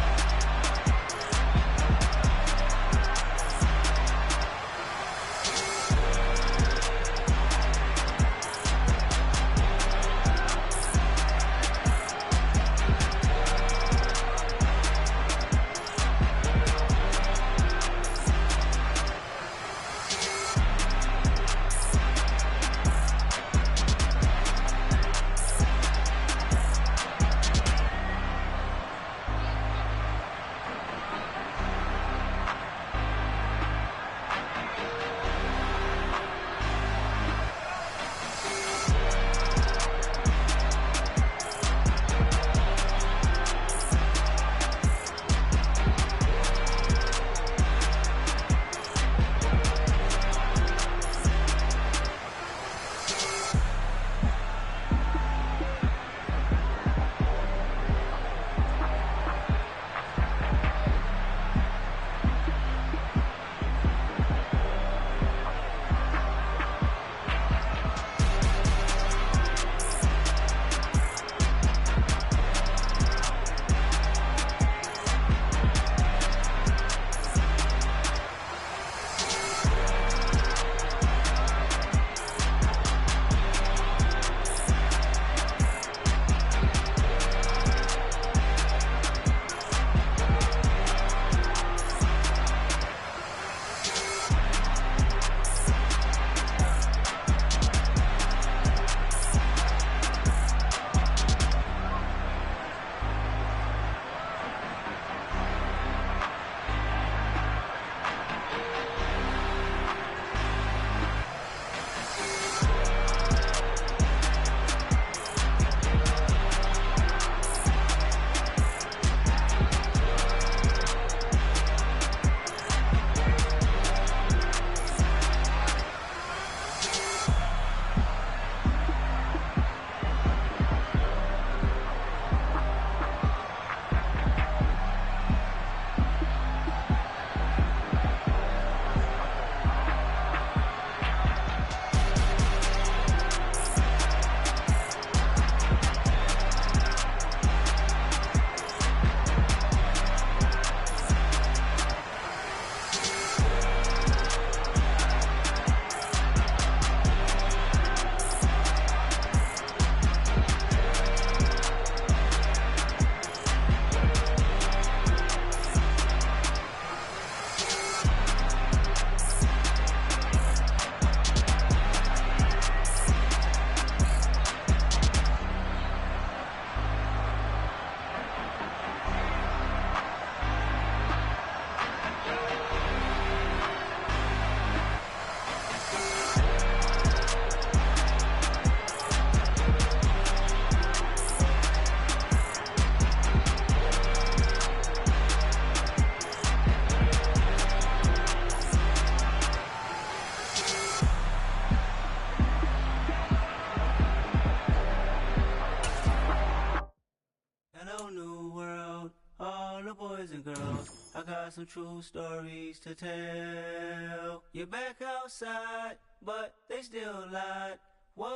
Hello, new world, all the boys and girls. I got some true stories to tell. You're back outside, but they still lied. Whoa,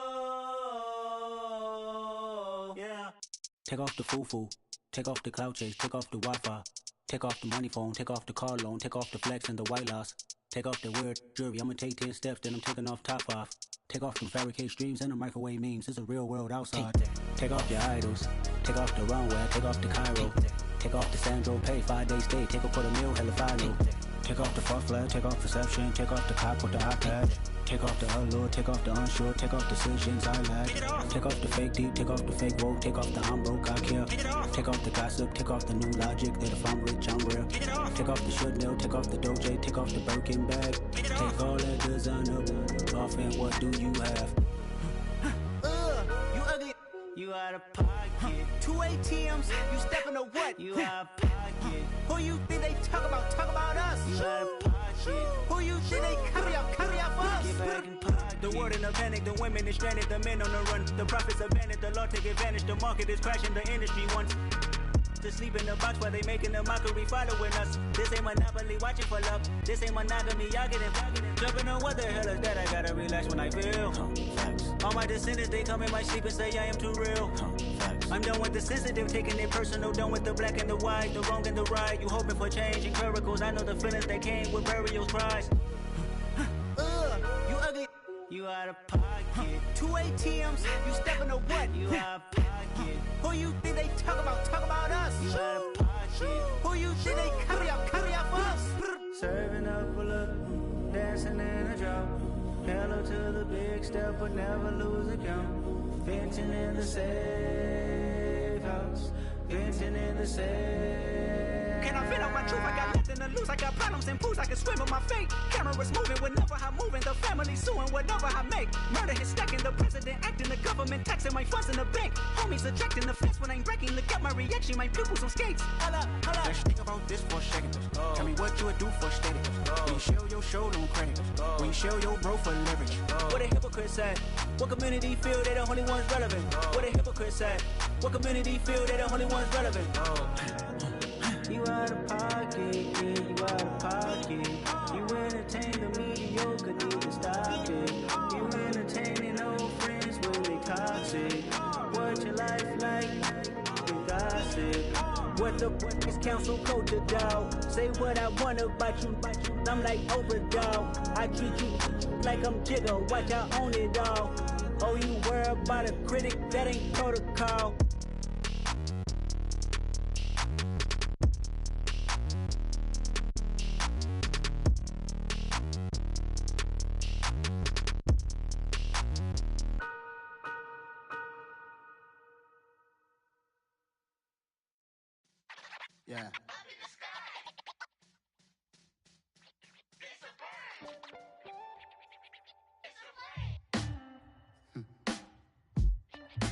yeah. Take off the foo-foo, take off the cloud chase, take off the Wi-Fi. Take off the money phone, take off the car loan, take off the flex and the white loss. Take off the weird jewelry, I'ma take 10 steps, then I'm taking off top off. Take off them fabricated streams and the microwave memes, it's a real world outside. Take off your idols, take off the runway, take off the Cairo. Take off the Sandro Pay, 5-day stay, take a quarter meal, hella final. Take off the fuck flag, take off perception, take off the cop with the iPad. Take off the allure, take off the unsure, take off decisions I lack. Take off the fake deep, take off the fake woke, take off the I'm broke, I care. Take off the gossip, take off the new logic that if I'm rich, I'm real. Take off the should know, take off the Doja, take off the Birkin bag. Take all that designer off and what do you have? You ugly. You out of pocket. 2 ATMs, you stepping to what? You out of pocket. Who you think they talk about? Talk about us. You out of pocket. Who you think they carry out for us? Get back in pocket. The world in a panic, the women is stranded, the men on the run. The profits abandoned, the law take advantage. The market is crashing, the industry wants to sleep in the box while they making a mockery following us. This ain't Monopoly, watching for love. This ain't monogamy, y'all getting jumping on what the hell is that? I gotta relax when I feel. All my descendants, they come in my sleep and say I am too real. I'm done with the sensitive, taking it personal. Done with the black and the white, the wrong and the right. You hoping for change and miracles. I know the feelings that came with burial cries. You ugly. You out of pocket. 2 ATMs, you stepping to what? You out of pocket. Who you think they talk about? Talk about us. You out of pocket. Who you think they carry out for us? Serving up a look, dancing in a drop. Hello to the big step, but never lose a count. Venting in the safe house. Venting in the safe. Can I fit out my truth? I got nothing to lose. I got problems and pools. I can swim with my fate. Cameras moving whenever I'm moving. The family suing whatever I make. Murder is stacking. The president acting. The government taxing my funds in the bank. Homies ejecting the fence when I'm breaking. Look at my reaction. My pupils on skates. Holla, holla. Let's think about this for a second. Tell me what you would do for steady. When you show your show, no credit. When you show your bro for leverage. What a hypocrite said. What community feel they the only ones relevant? What a hypocrite said. What community feel they the only ones relevant? You out of pocket, yeah, you out of pocket. You entertain the mediocre, need to stop it. You entertaining old friends when they toxic. What your life like? You gossip. What the is council code to dog? Say what I want about you. I'm like overdog. I treat you like I'm Jigga. Watch I own it all. Oh, you worry about a critic? That ain't protocol. Yeah.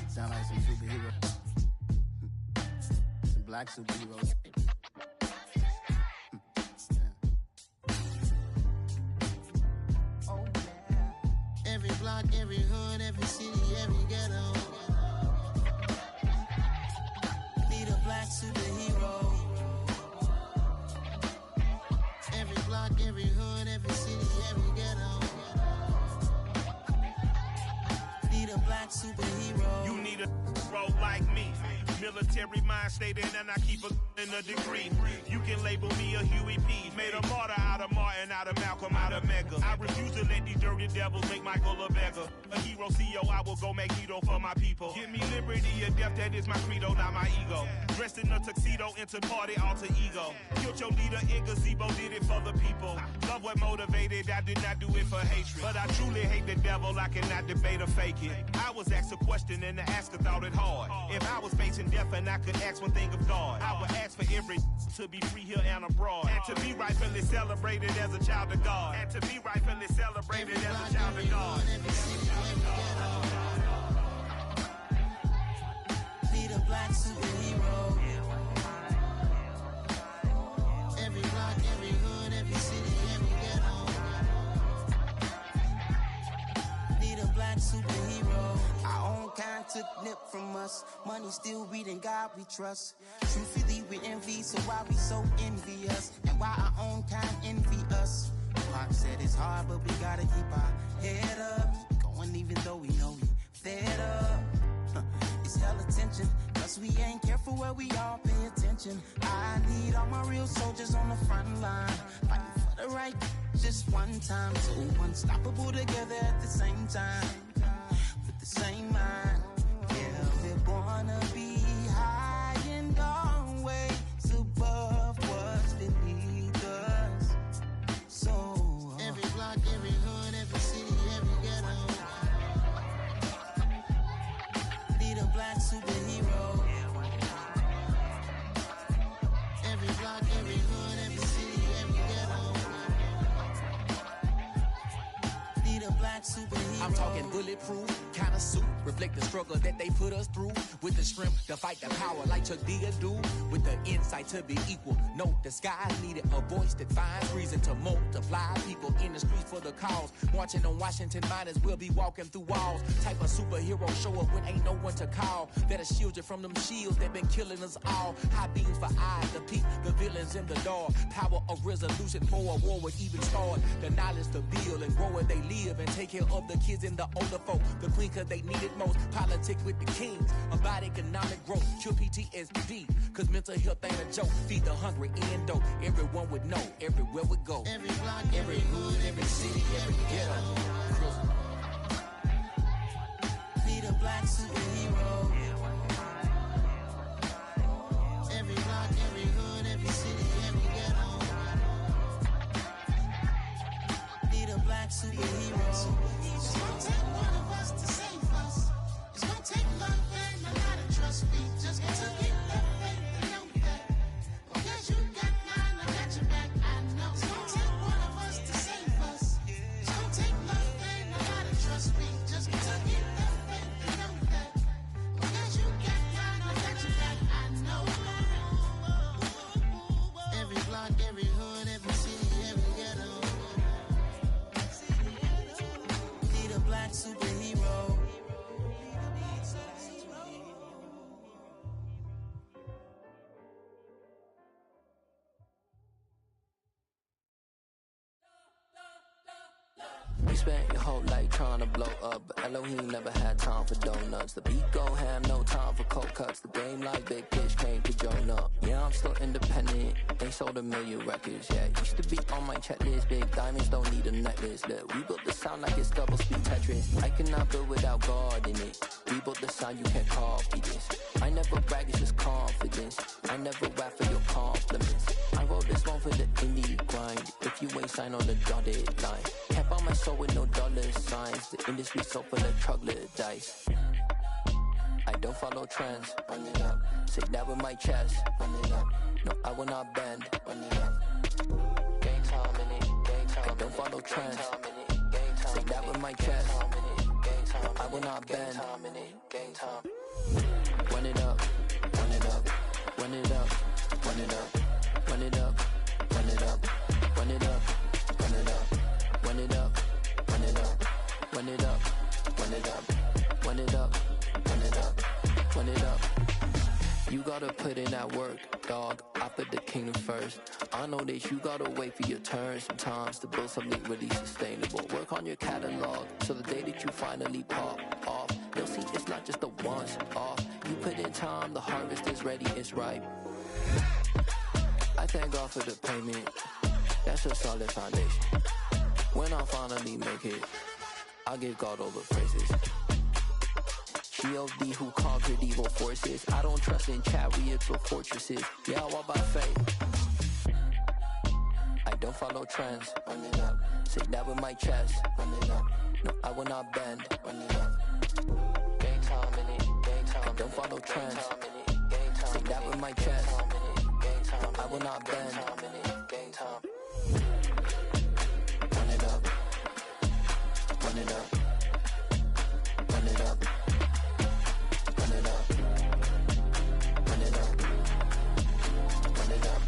Sound like some superheroes. Some black superheroes. Oh, yeah. Every block, every hood, every city, every ghetto. Need a black superhero. Every block, every hood, every city, every ghetto. Need a black superhero. You need a role like me. Military mind state and I keep a in a degree. You can label me a Huey P. Made a martyr out of Martin, out of Malcolm, out of Mega. I refuse to let these dirty devils make Michael a beggar. A hero CEO, I will go Magneto for my people. Give me liberty or death, that is my credo, not my ego. Dressed in a tuxedo, into party, alter ego. Killed your leader in gazebo, did it for the people. Love what motivated, I did not do it for hatred. But I truly hate the devil, I cannot debate or fake it. I was asked a question and the asker thought it hard. If I was facing death and I could ask one thing of God, I would ask for every to be free here and abroad. And to be rightfully celebrated as a child of God. And to be rightfully celebrated as a child of God. Need a black superhero. Every block, every hood, every city, every ghetto. Need a black superhero. I own kind took nip from us. Money still reading God we trust. Truthfully we envy, so why we so envious? And why our own kind envy us? Pac said it's hard, but we gotta keep our head up. Going even though we know we fed up. It's hella tension, cause we ain't careful where we all pay attention. I need all my real soldiers on the front line, fighting for the right just one time. So unstoppable together at the same time, with the same mind. Yeah, we're born to be high and always above what's beneath us. So every block, every hood, every city, every ghetto need a black superhero. Every block, every hood, every city, every ghetto Need a black superhero. I'm talking bulletproof kind of suit, reflect the struggle that they put us through, with the strength to fight the power like Chuck D do, with the insight to be equal. No disguise needed, a voice that finds reason to multiply. People in the streets for the cause, marching on Washington, might as well be walking through walls. Type of superhero show up when ain't no one to call, that'll shield you from them shields that been killing us all. High beams for eyes to peek the villains in the dark. Power of resolution for a war would even start. The knowledge to build and grow where they live, and take care of the kids and the older folk. The queen cause they need it most. Politics with the kings, about economic growth, cure PTSD, cause mental health ain't a joke. Feed the hungry and dope, everyone would know, everywhere we go. Every block, every hood, every city, every ghetto Need a black superhero. Every block, every hood, every city, every ghetto Need a black superhero. It's gonna take one of us to save us. It's gonna take love and a lot of trust. We just got to get that faith and know that. Because you got mine, I got your back, I know. It's gonna take one of us to save us. It's gonna take love and a lot of trust. We just got to get that faith and know that. Because you got mine, I got your back, I know. Every block, every hood, every city, every ghetto Need a black superhero. You spent your whole life trying to blow up, but Elohim never had time for donuts. The beat go ham, no time for cold cuts. The game like Big Fish came to join up. Yeah, I'm still independent, they sold 1 million records. Yeah, used to be on my checklist. Big diamonds don't need a necklace. Look, we built the sound like it's double speed Tetris. I cannot build without God in it. We built the sound, you can't copy this. I never brag, it's just confidence. I never rap for your compliments. I wrote this one for the indie grind. If you ain't signed on the dotted line, can't buy my soul with no dollar signs. The industry so full of troglodytes. I don't follow trends. Run it up. Say that with my chest. Run it up. No, I will not bend. Run it up. Gang time in it. Gang time. I don't follow trends. Say that with my chest. No, I will not bend. Gang time. Run it up. Run it up. Run it up. Run it up. Run it up. Run it up. Run it up. Run it up. Run it up. Run it up. Run it up. Run it up. Run it up. Run it up. Run it up. You gotta put in that work, dog. I put the kingdom first. I know that you gotta wait for your turn sometimes to build something really sustainable. Work on your catalog, so the day that you finally pop off, you'll see it's not just a once off. You put in time, the harvest is ready, it's ripe. I thank God for the payment. That's a solid foundation. When I finally make it, I give God all the praises. G.O.D. who conquered evil forces. I don't trust in chariots or fortresses. Yeah, I walk by faith. I don't follow trends. Run it up. Say that with my chest. Run it up. No, I will not bend. Run it up. Gang time in it. Gang time. I don't follow trends. Say that with my chest. No, I will not bend. Gang time. Run it up. Run it up. Run it up. Run it up. Run it up. Run it up.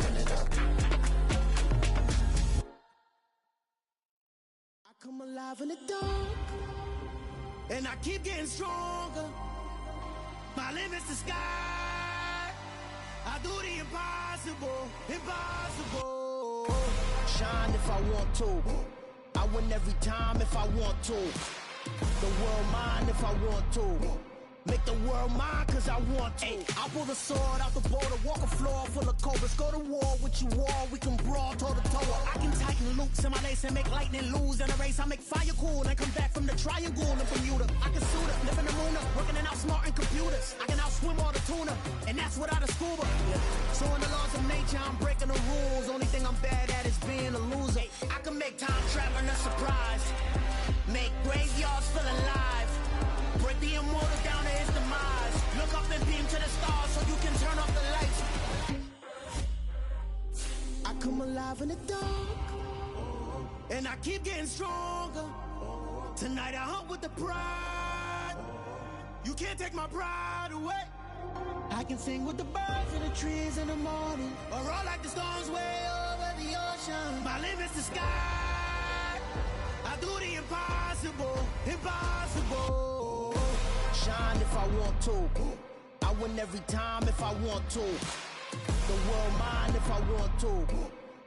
Run it up. I come alive in the dark. and I keep getting stronger. My limit's the sky. I do the impossible, impossible. Shine if I want to. I win every time if I want to. The world mine if I want to. Make the world mine cause I want to. I pull the sword out the border, walk a floor full of cobras. Go to war with you all, we can brawl toe to toe. I can tighten loops in my lace and make lightning lose in a race. I make fire cool and come back from the triangle in Bermuda. I can suit up, live in the moon up, working and outsmarting computers. I can outswim all the tuna, and that's without a scuba. So in the laws of nature, I'm breaking the rules. Only thing I'm bad at is being a loser. I can make time traveling a surprise, make graveyards feel alive, break the immortal down to his demise. Look up and beam to the stars so you can turn off the lights. I come alive in the dark, and I keep getting stronger. Tonight I hunt with the pride. You can't take my pride away. I can sing with the birds and the trees in the morning, or roll like the storms way over the ocean. My limit's the sky. I do the impossible, impossible. Shine if I want to. I win every time if I want to. The world mine if I want to.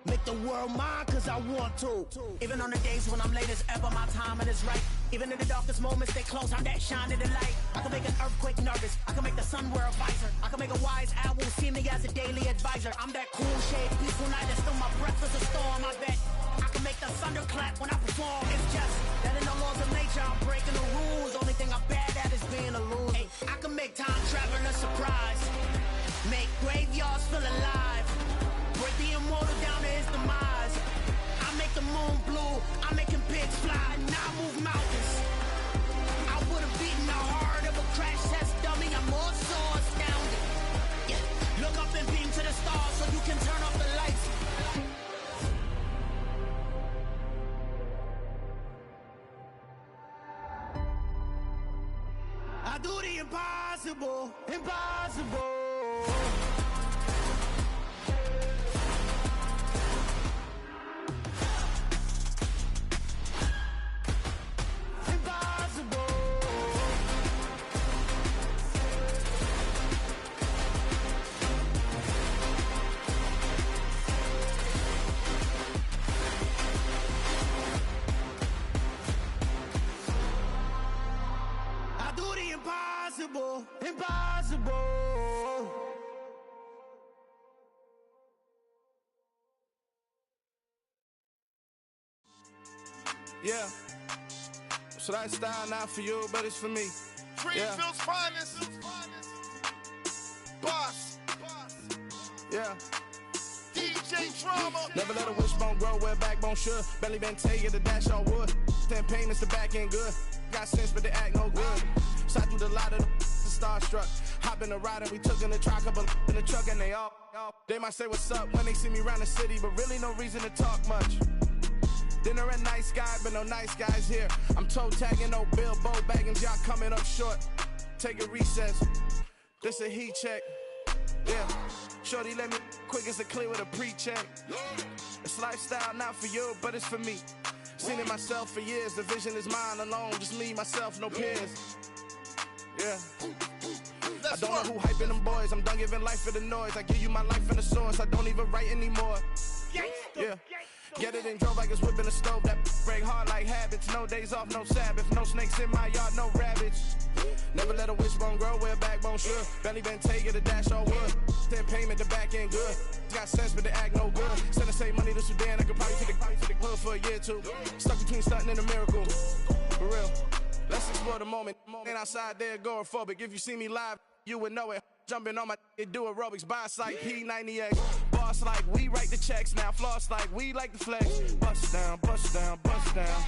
Make the world mine cause I want to. Even on the days when I'm late as ever, my timing is right. Even in the darkest moments, stay close, I'm that shining the light. I can make an earthquake nervous, I can make the sun wear a visor. I can make a wise owl see me as a daily advisor. I'm that cool shade, peaceful night, and still my breath is a storm. I bet I can make the thunder clap when I perform. It's just that in the laws of nature, I'm breaking the rules. Only thing I'm bad at is being a loser. Hey, I can make time traveling a surprise, make graveyards feel alive, break the immortal down to his demise. I make the moon blue, I'm making pigs fly, and I move mountains. I would've beaten the heart of a crash test dummy. I'm more so astounded. Yeah. Look up and beam to the stars so you can turn off the lights. I do the impossible, impossible. Impossible, impossible. Yeah. So that style not for you, but it's for me. Greenfield's finest. Boss. Yeah. DJ Drama. Never let a wishbone grow where backbone should. Belly been taking the dash on wood. Then pain is the back end good. Got sense, but they act no good. Shot through the lot of the starstruck. Hop in the ride and we took in the truck, couple in the truck and they all. They might say what's up when they see me around the city, but really no reason to talk much. Dinner at Nice Guy, but no nice guys here. I'm toe tagging, no Bilbo baggins, y'all coming up short. Take a recess. This a heat check. Yeah. Shorty let me quick as a clear with a pre-check. It's lifestyle not for you, but it's for me. Seen it myself for years. The vision is mine alone. Just me, myself, no peers. Yeah. I don't know who hyping them boys. I'm done giving life for the noise. I give you my life in the source. I don't even write anymore. Yeah. Get it and drove like it's whipping a stove. That break hard like habits. No days off, no Sabbath. No snakes in my yard, no rabbits. Never let a wishbone grow where backbone should. Belly been taking the dash on wood. Then payment, the back end good. Got sense, but they act no good. Send the same money to Sudan. I could probably take the hood for a year or two. Stuck between stunting and a miracle. For real. Let's explore the moment. Ain't outside there agoraphobic. If you see me live, you would know it. Jumping on my do aerobics, boss like P90X. Boss like we write the checks now. Floss like we like the flex. Bust down, bust down, bust down.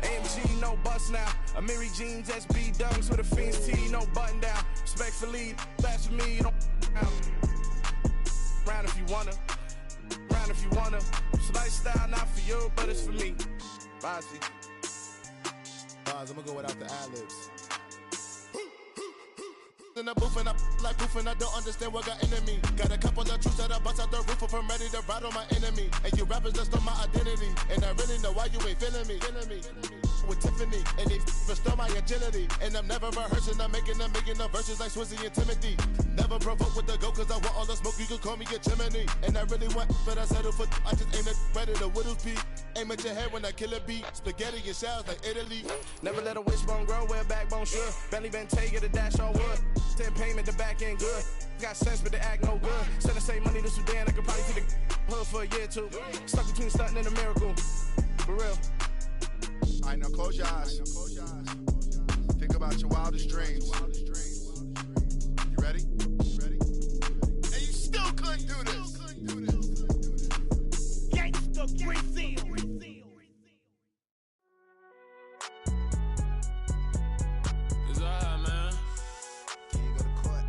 AMG, no bust now. Amiri jeans, SB dunks with a Fiends tee, no button down. Respectfully, that's for me, you don't round if you wanna. Round if you wanna. It's lifestyle not for you, but it's for me. Bossy. I'm gonna go without the ad-libs. In the booth and I like proof and I don't understand what got into me. Got a couple of troops that I bust out the roof if I'm ready to ride on my enemy. And you rappers just stole my identity, and I really know why you ain't feeling me. with Tiffany. And they restore my agility. And I'm never rehearsing, I'm making the verses like Swizzy and Timothy. Never provoke with the go, cause I want all the smoke, you can call me a Gemini. And I really want, but I settle for, I just aim at better the Whittles P. Aim at your head when I kill a beat. Spaghetti and shells like Italy. Never let a wishbone grow where a backbone should. Bentley Bentayga, the dash all wood. 10 payment, the back end good. Got sense, but the act no good. Send the same money to Sudan, I could probably see the hood for a year or two. Stuck between stunting and a miracle. For real. Alright, now close your eyes. Think about your wildest dreams. You ready? And you still couldn't do this. Gangsta Brazil. It's alright, man. Can you go to court?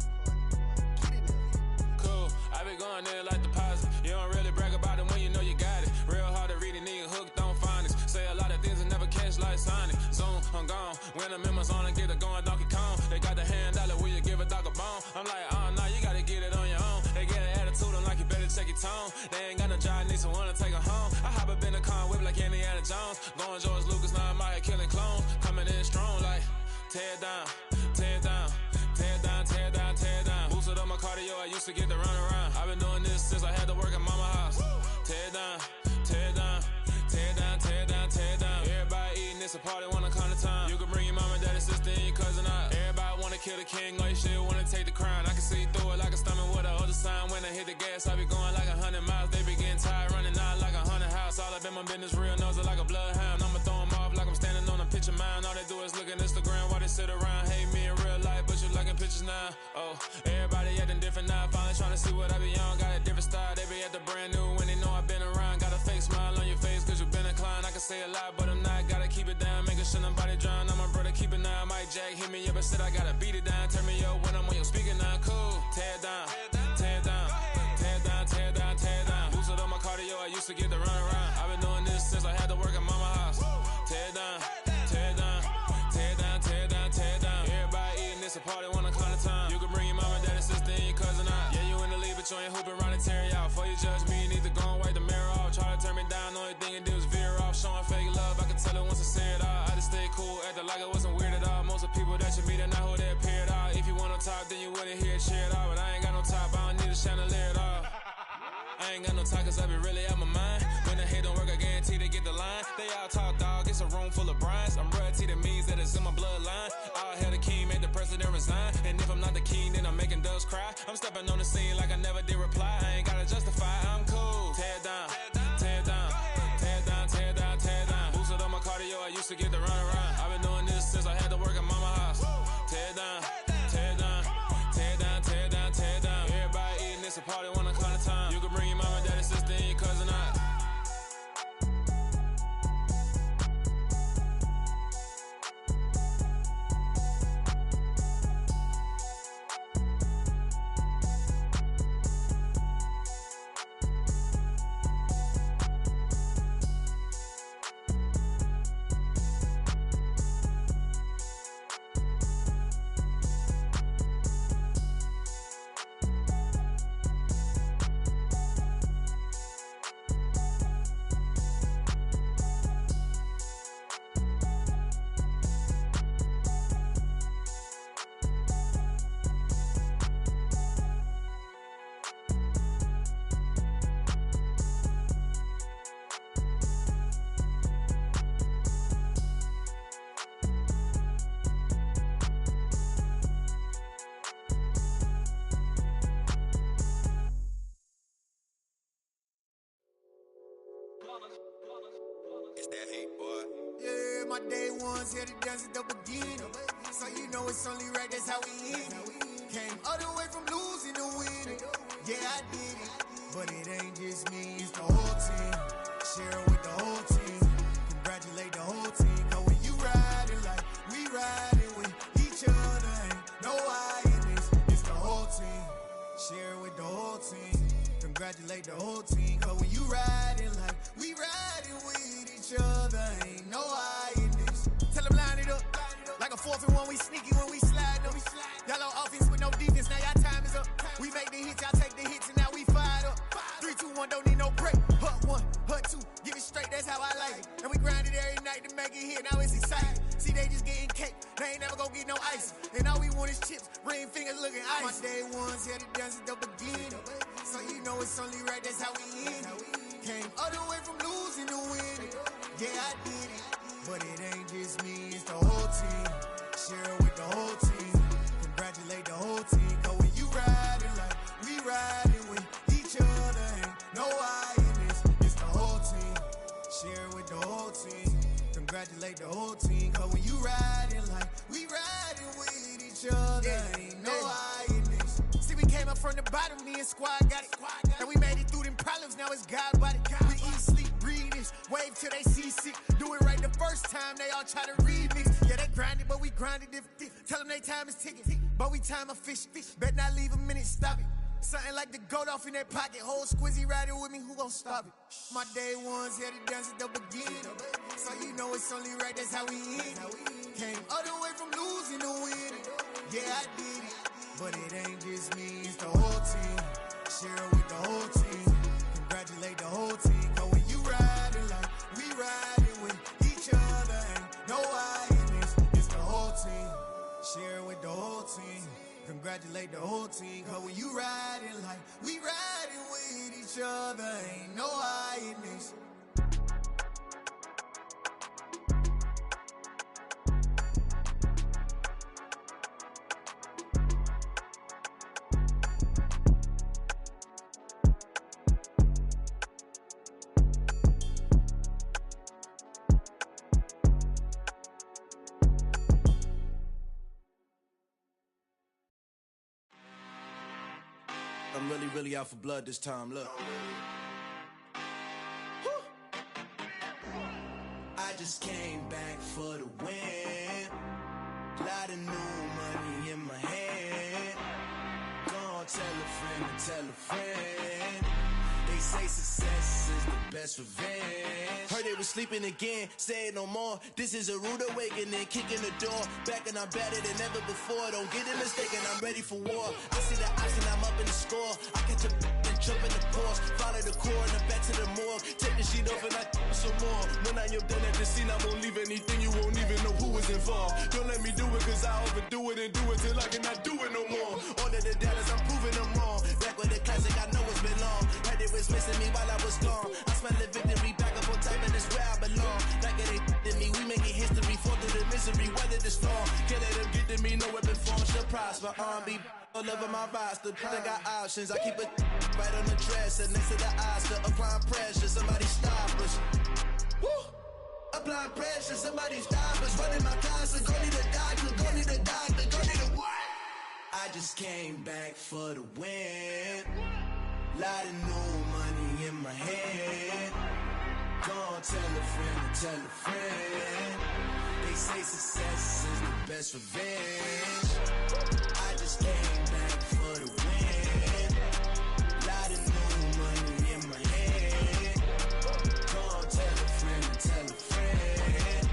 Get in there. Cool. I been going there like deposit. You don't really brag about it when you know you got it. Real hard to read a nigga hooked on finance. Say a lot of things and never catch like Sonic. Zone, I'm gone. When I'm in my zone, I get it going Donkey Kong. They got the hand dollar, will you give a dog a bone? I'm like, oh no, you gotta get it on your own. They get an attitude, I'm like, you better check your tone. They ain't got no job, need someone to take her home. I hop up in the car, whip like Indiana Jones. Going George Lucas, now I'm out here killing clones. Coming in strong like, tear down, tear down, tear down, tear down, tear down. Boosted up my cardio, I used to get to run around. I've been doing this since I had to work at mama house. Tear down, tear down, tear down, tear down, tear down. Everybody eating, it's a party, wanna come to time. You can bring your mama, daddy, sister, and your cousin out. Everybody wanna kill the king, or you shit wanna take the crown. I can see through it like a stomach with a other sign. When I hit the gas, I be going like 100 miles. They be getting tired, running out like 100 house. All up in my business, real nose it like a bloodhound. I'ma throw them off like I'm standing on a picture mound. All they do is look at Instagram while they sit around. Hate me in real life, but you liking pictures now. Oh, everybody acting different now. Finally trying to see what I be on. Got a different style, they be at the brand new when they know I've been around. Got a fake smile on your face, cause you been inclined. I can say a lot, but I'm not. Gotta keep it down, making sure nobody drown. I'm my brother, keep it now. Mike Jack hit me up and said I gotta beat it down. Turn me up when I'm on your speaker now. Cool, tear down, tear down, tear down, tear down, tear down. Boosted up my cardio, I used to get to run around. I've been doing this since I had to work at mama house. Tear down, tear down, tear down, tear down, tear down. Everybody eating, it's a party, wanna come to time. You can bring your mama, daddy, sister, and your cousin out. Yeah, you in the league, but you ain't hooping around and tear you out. Before you judge me, you need to go and wipe the mirror off. Try to turn me down, only thing it do is veer off. Showing fake love, I can tell it once I say it all. I just stay cool, acting like it wasn't weird at all. Most of the people that you meet are not who they appear at all. If you want on top, then you wouldn't hear it cheer at all. But I ain't got no top, I don't need a chandelier at all. I ain't got no time, cause I be really out my mind. When the hate don't work, I guarantee they get the line. They all talk, dog, it's a room full of brines. I'm royalty, that means that it's in my bloodline. All hail the king, made the president resign. And if I'm not the king, then I'm making doves cry. I'm stepping on the scene like I never did reply. I ain't gotta justify, I'm cool. Tear down, tear down, tear down, tear down, tear down. Boosted up my cardio, I used to get to run around. I've been doing this since I had to work at mama house. Tear down, tear down, tear down, tear down, tear down. Everybody eating, it's a party, wanna come to time. You can bring your mama, daddy, sister, and your cousin out. It's that hate, boy. Yeah, my day ones here to dance at the beginning. So you know it's only right, that's how we live. Came all the way from losing to winning. Yeah, I did it. But it ain't just me, it's the whole team. Share it with the whole team. Congratulate the whole team. Cause when you riding like we riding with each other, ain't no I in this. It's the whole team. Share it with the whole team. Congratulate the whole team. Cause when you riding like we riding with each other, ain't no I in this. Tell them line it up. Like a 4th and 1, we sneaky when we slide them. Y'all on offense with no defense, now y'all time is up. We make the hits, y'all take the hits, and now we fired up. 3, 2, 1, don't need no break. Hut 1. Her too, give it straight, that's how I like it. And we grind it every night to make it here, now it's exciting. See, they just getting cake, they ain't never gonna get no ice. And all we want is chips, ring fingers looking ice. My day ones here to dance at the beginning. So you know it's only right, that's how we end it. Came all the way from losing to winning. Yeah, I did it. But it ain't just me, it's the whole team. Share it with the whole team. Congratulate the whole team. Cause when you riding like we riding with each other, ain't no I in this. It's the whole team. Share it with the whole team. Congratulate the whole team. Cause when you riding like we riding with each other, ain't no I in this. See, we came up from the bottom, me and squad got it. And we made it through them problems, now it's God body. We eat, sleep, breathe this, wave till they see sick. Do it right the first time, they all try to remix. Yeah, they grinded, but we grinded different. Tell them they time is ticking, but we time a fish. Bet not leave a minute, stop it. Something like the goat off in that pocket. Whole squizzy riding with me, who gon' stop it? My day ones here to dance at the beginning. So you know it's only right, that's how we end it. Came all the way from losing to winning. Yeah, I did it. But it ain't just me, it's the whole team. Share it with the whole team. Congratulate the whole team. Cause when you riding like we riding with each other, ain't no I in this. It's the whole team. Share it with the whole team. Congratulate the whole team. Cause when you riding like we riding with each other, ain't no I in this. I'm really out for blood this time, look. I just came back for the win. Lot of new money in my hand. Gonna tell a friend to tell a friend. They say success is the best revenge. Heard they was sleeping again, say it no more. This is a rude awakening, kicking the door. Back and I'm better than ever before. Don't get it mistaken, I'm ready for war. I see the option, I'm up in the score. I catch a and jump in the course. Follow the core and then back to the morgue. Take the sheet off and I some more. When I am done at the scene, I won't leave anything. You won't even know who was involved. Don't let me do it, cause I overdo it and do it till I cannot do it no more. All of the doubters, I'm proving them wrong. Back with the classic, I know it's been long. Heard it was missing me while I was gone. I smell the victory back up on top, and it's where I belong. Like it ain't to me, we making history. Fall through the misery, weather the storm. Can't let them get to me, no weapon form shall prosper. R&B all over my roster, I got options. I keep it right on the dresser, next to the Oscar. Applying pressure, somebody stop us. Woo! Applying pressure, somebody stop us. Running my closet, go need a doctor, go need a doctor, go need a what? I just came back for the win. Lot of new money in my hand. Gonna tell a friend to tell a friend. They say success is the best revenge. I just came back for the win. Lot of new money in my hand. Gonna tell a friend to tell a friend.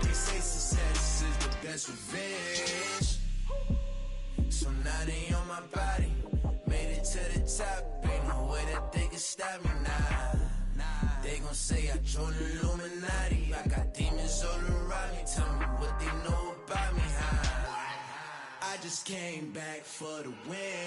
They say success is the best revenge. So now they on my body. Made it to the top. Ain't no way that they can stop me now. They gon' say I joined the Illuminati. I got demons all around me. Tell me what they know about me. I just came back for the win.